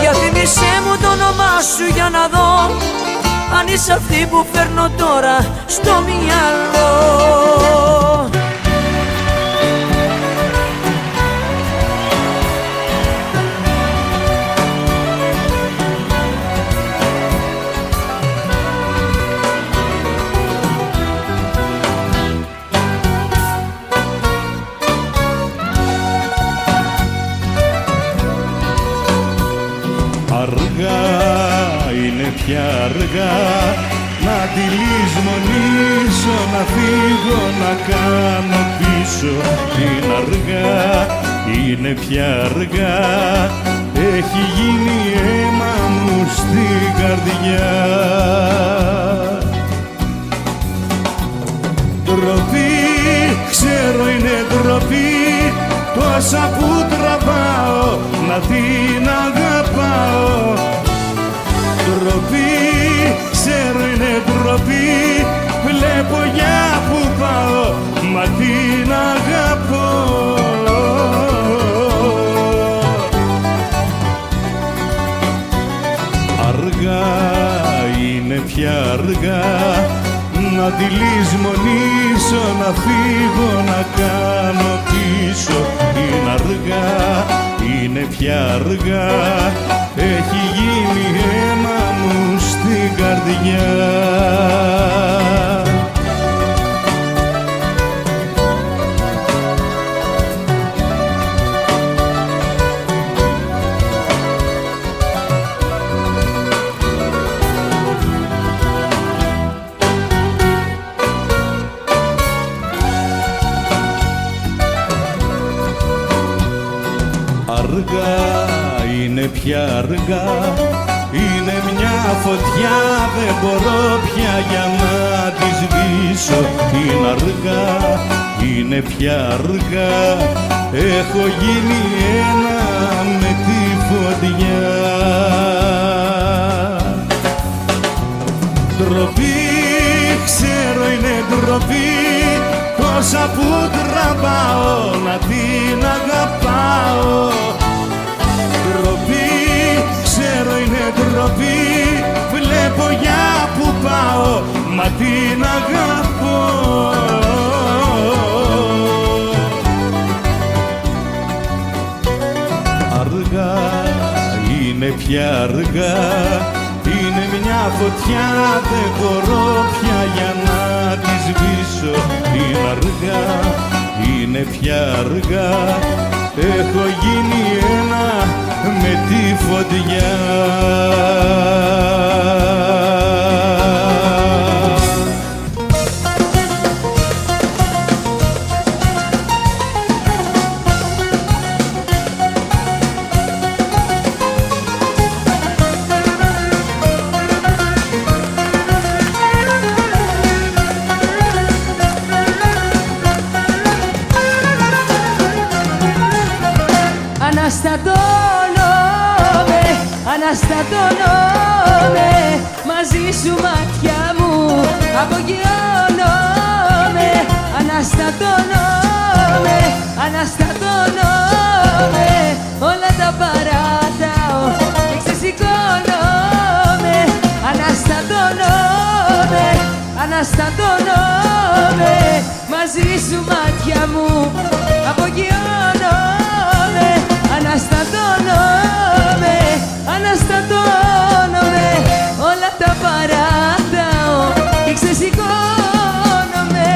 Speaker 2: Για θύμισέ μου το όνομά σου για να δω αν είσαι αυτή που φέρνω τώρα στο μυαλό.
Speaker 5: Αργά, είναι πια αργά, να τη λησμονήσω, να φύγω, να κάνω πίσω. Είναι αργά, είναι πια αργά, έχει γίνει αίμα μου στην καρδιά. Ντροπή, ξέρω είναι ντροπή, τόσα που τραβάω να την αγαπάω. Ντροπή, ξέρω είναι ντροπή, βλέπω για που πάω, μα την αγαπώ. Αργά, είναι πια αργά, να τη λησμονήσω, να φύγω, να κάνω πίσω. Είναι αργά, είναι πια αργά, έχει γίνει αίμα μου στην καρδιά. Αργά, είναι πια αργά, είναι μια φωτιά, δεν μπορώ πια για να τη σβήσω. Είναι αργά, είναι πια αργά, έχω γίνει ένα με τη φωτιά. Ντροπή, ξέρω είναι ντροπή, τόσα που τραβάω να την αγαπάω. Ντροπή, ξέρω είναι ντροπή, βλέπω για που πάω, μα την αγαπώ. Αργά, είναι πια αργά, είναι μια φωτιά, δεν μπορώ πια για να τη σβήσω. Είναι αργά, είναι πια αργά, έχω γίνει ένα με τη φωτιά.
Speaker 2: Αναστατώνομαι, αναστατώνομαι, μαζί σου μάτια μου απογειώνομαι. Αναστατώνομαι, αναστατώνομαι, όλα τα παράταω και ξεσηκώνομαι. Αναστατώνομαι, αναστατώνομαι, μαζί σου μάτια μου απογειώνομαι. Αναστατώνομαι, αναστατώνομαι, όλα τα παράταω και ξεσηκώνομαι.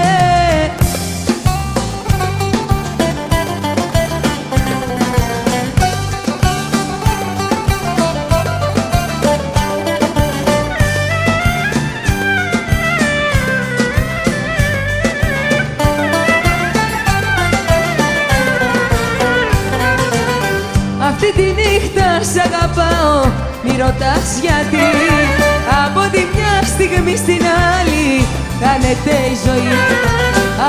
Speaker 2: Αυτή τη νύχτα σ' αγαπάω, μη ρωτάς γιατί. Από τη μια στιγμή στην άλλη χάνεται η ζωή.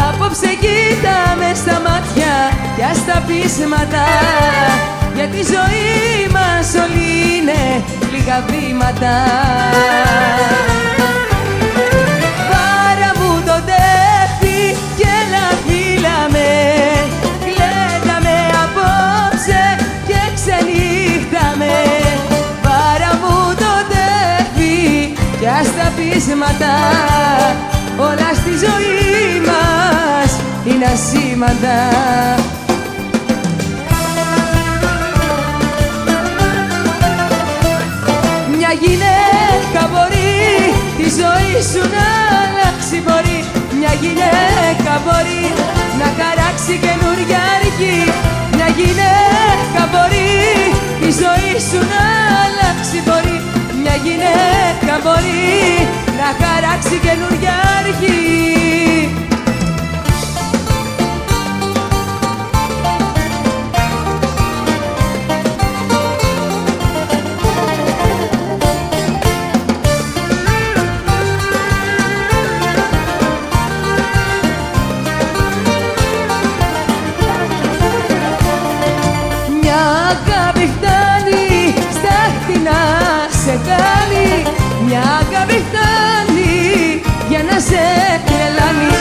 Speaker 2: Απόψε κοίτα με στα μάτια και στα πείσματα, γιατί η ζωή μας όλη είναι λίγα βήματα. Πάρε μου το τέφι και έλα φίλα με, γλέντα με απόψε και ξενύχταμε. Πάρε μου το τέφι και στα πείσματα, όλα στη ζωή μας είναι ασήμαντα. Μια γυναίκα μπορεί τη ζωή σου να αλλάξει, μπορεί. Μια γυναίκα μπορεί να χαράξει καινούρια αρχή. Μια γυναίκα μπορεί τη ζωή σου να αλλάξει, μπορεί. Μια γυναίκα μπορεί να χαράξει καινούρια αρχή. Μια αγάπη φτάνει στάχτη να σε κάνει. Μια αγάπη φτάνει για να σε τρελάνει.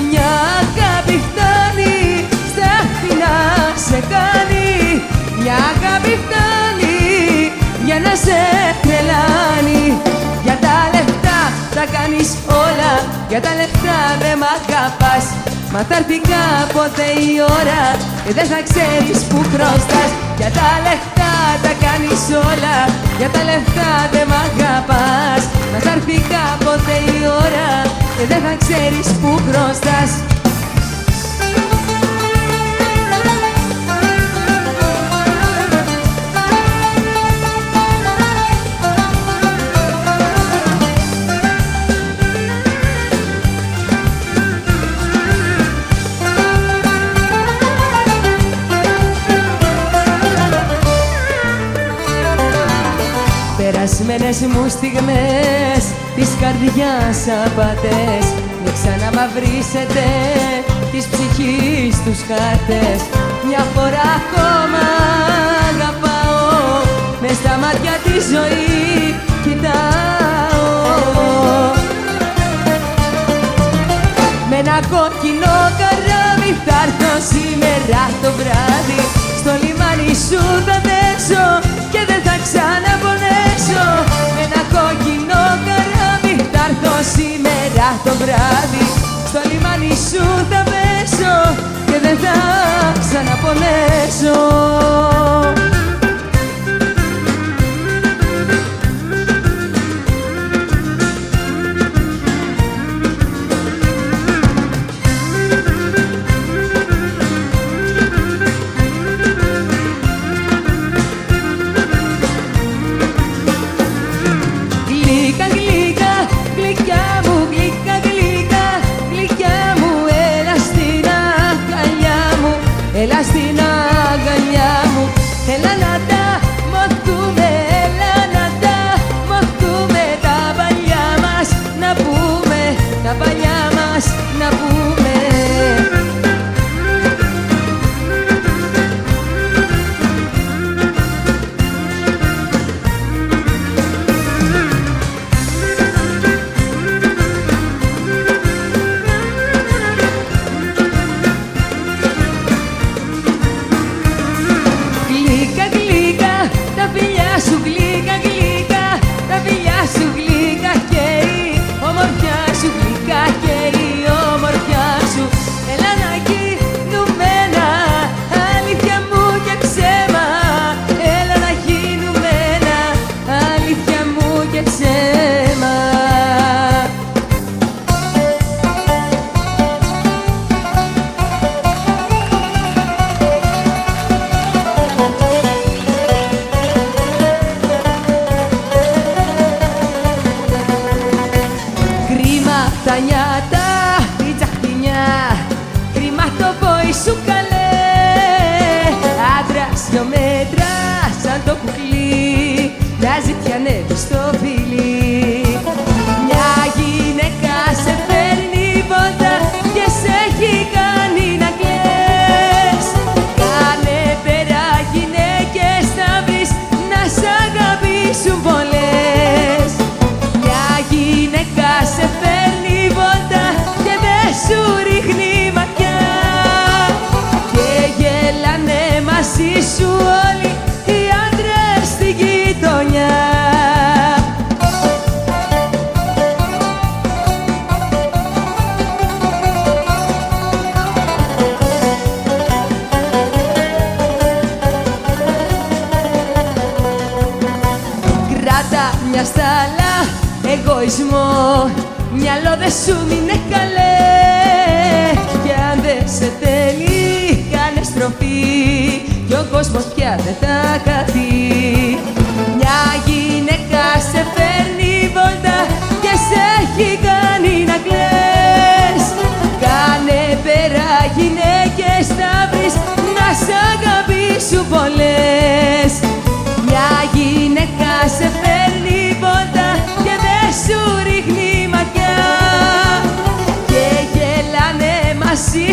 Speaker 2: Μια αγάπη φτάνει στάχτη να σε κάνει. Μια αγάπη φτάνει για να σε τρελάνει. Για τα λεφτά τα κάνεις όλα, για τα λεφτά δεν μ' αγαπάς. Μα θα έρθει κάποτε η ώρα και δεν θα ξέρεις που χρωστάς. Για τα λεφτά τα κάνεις όλα, για τα λεφτά δεν μ' αγαπάς. Μα θα έρθει κάποτε η ώρα και δεν θα ξέρεις που χρωστάς. Περασμένες μου στιγμές της καρδιάς απατές, μη ξαναμαυρίσετε της ψυχής τους χάρτες. Μια φορά ακόμα αγαπάω, μες στα μάτια τη ζωή κοιτάω. Με ένα κόκκινο καράβι θα έρθω σήμερα το βράδυ. Στο λιμάνι σου θα δέσω και δεν θα ξαναπονέσω. Με ένα κόκκινο καράβι θα έρθω σήμερα το βράδυ. Στο λιμάνι σου θα πέσω και δεν θα ξαναπονέσω. Έλα στην αγκαλιά Μέσα μια στάλα εγωισμό, μυαλό δε σου μείνε καλέ. Κι αν δε σε θέλει κάνε στροφή, κι ο κόσμος πια δεν θα χαθεί. Μια γυναίκα σε φέρνει βόλτα και σε έχει κάνει να κλαις. Κάνε πέρα γυναίκες θα βρεις να σ' αγαπήσουν πολλές. Μια γυναίκα σε φέρνει βόλτα και δεν σου ρίχνει ματιά, και γελάνε μαζί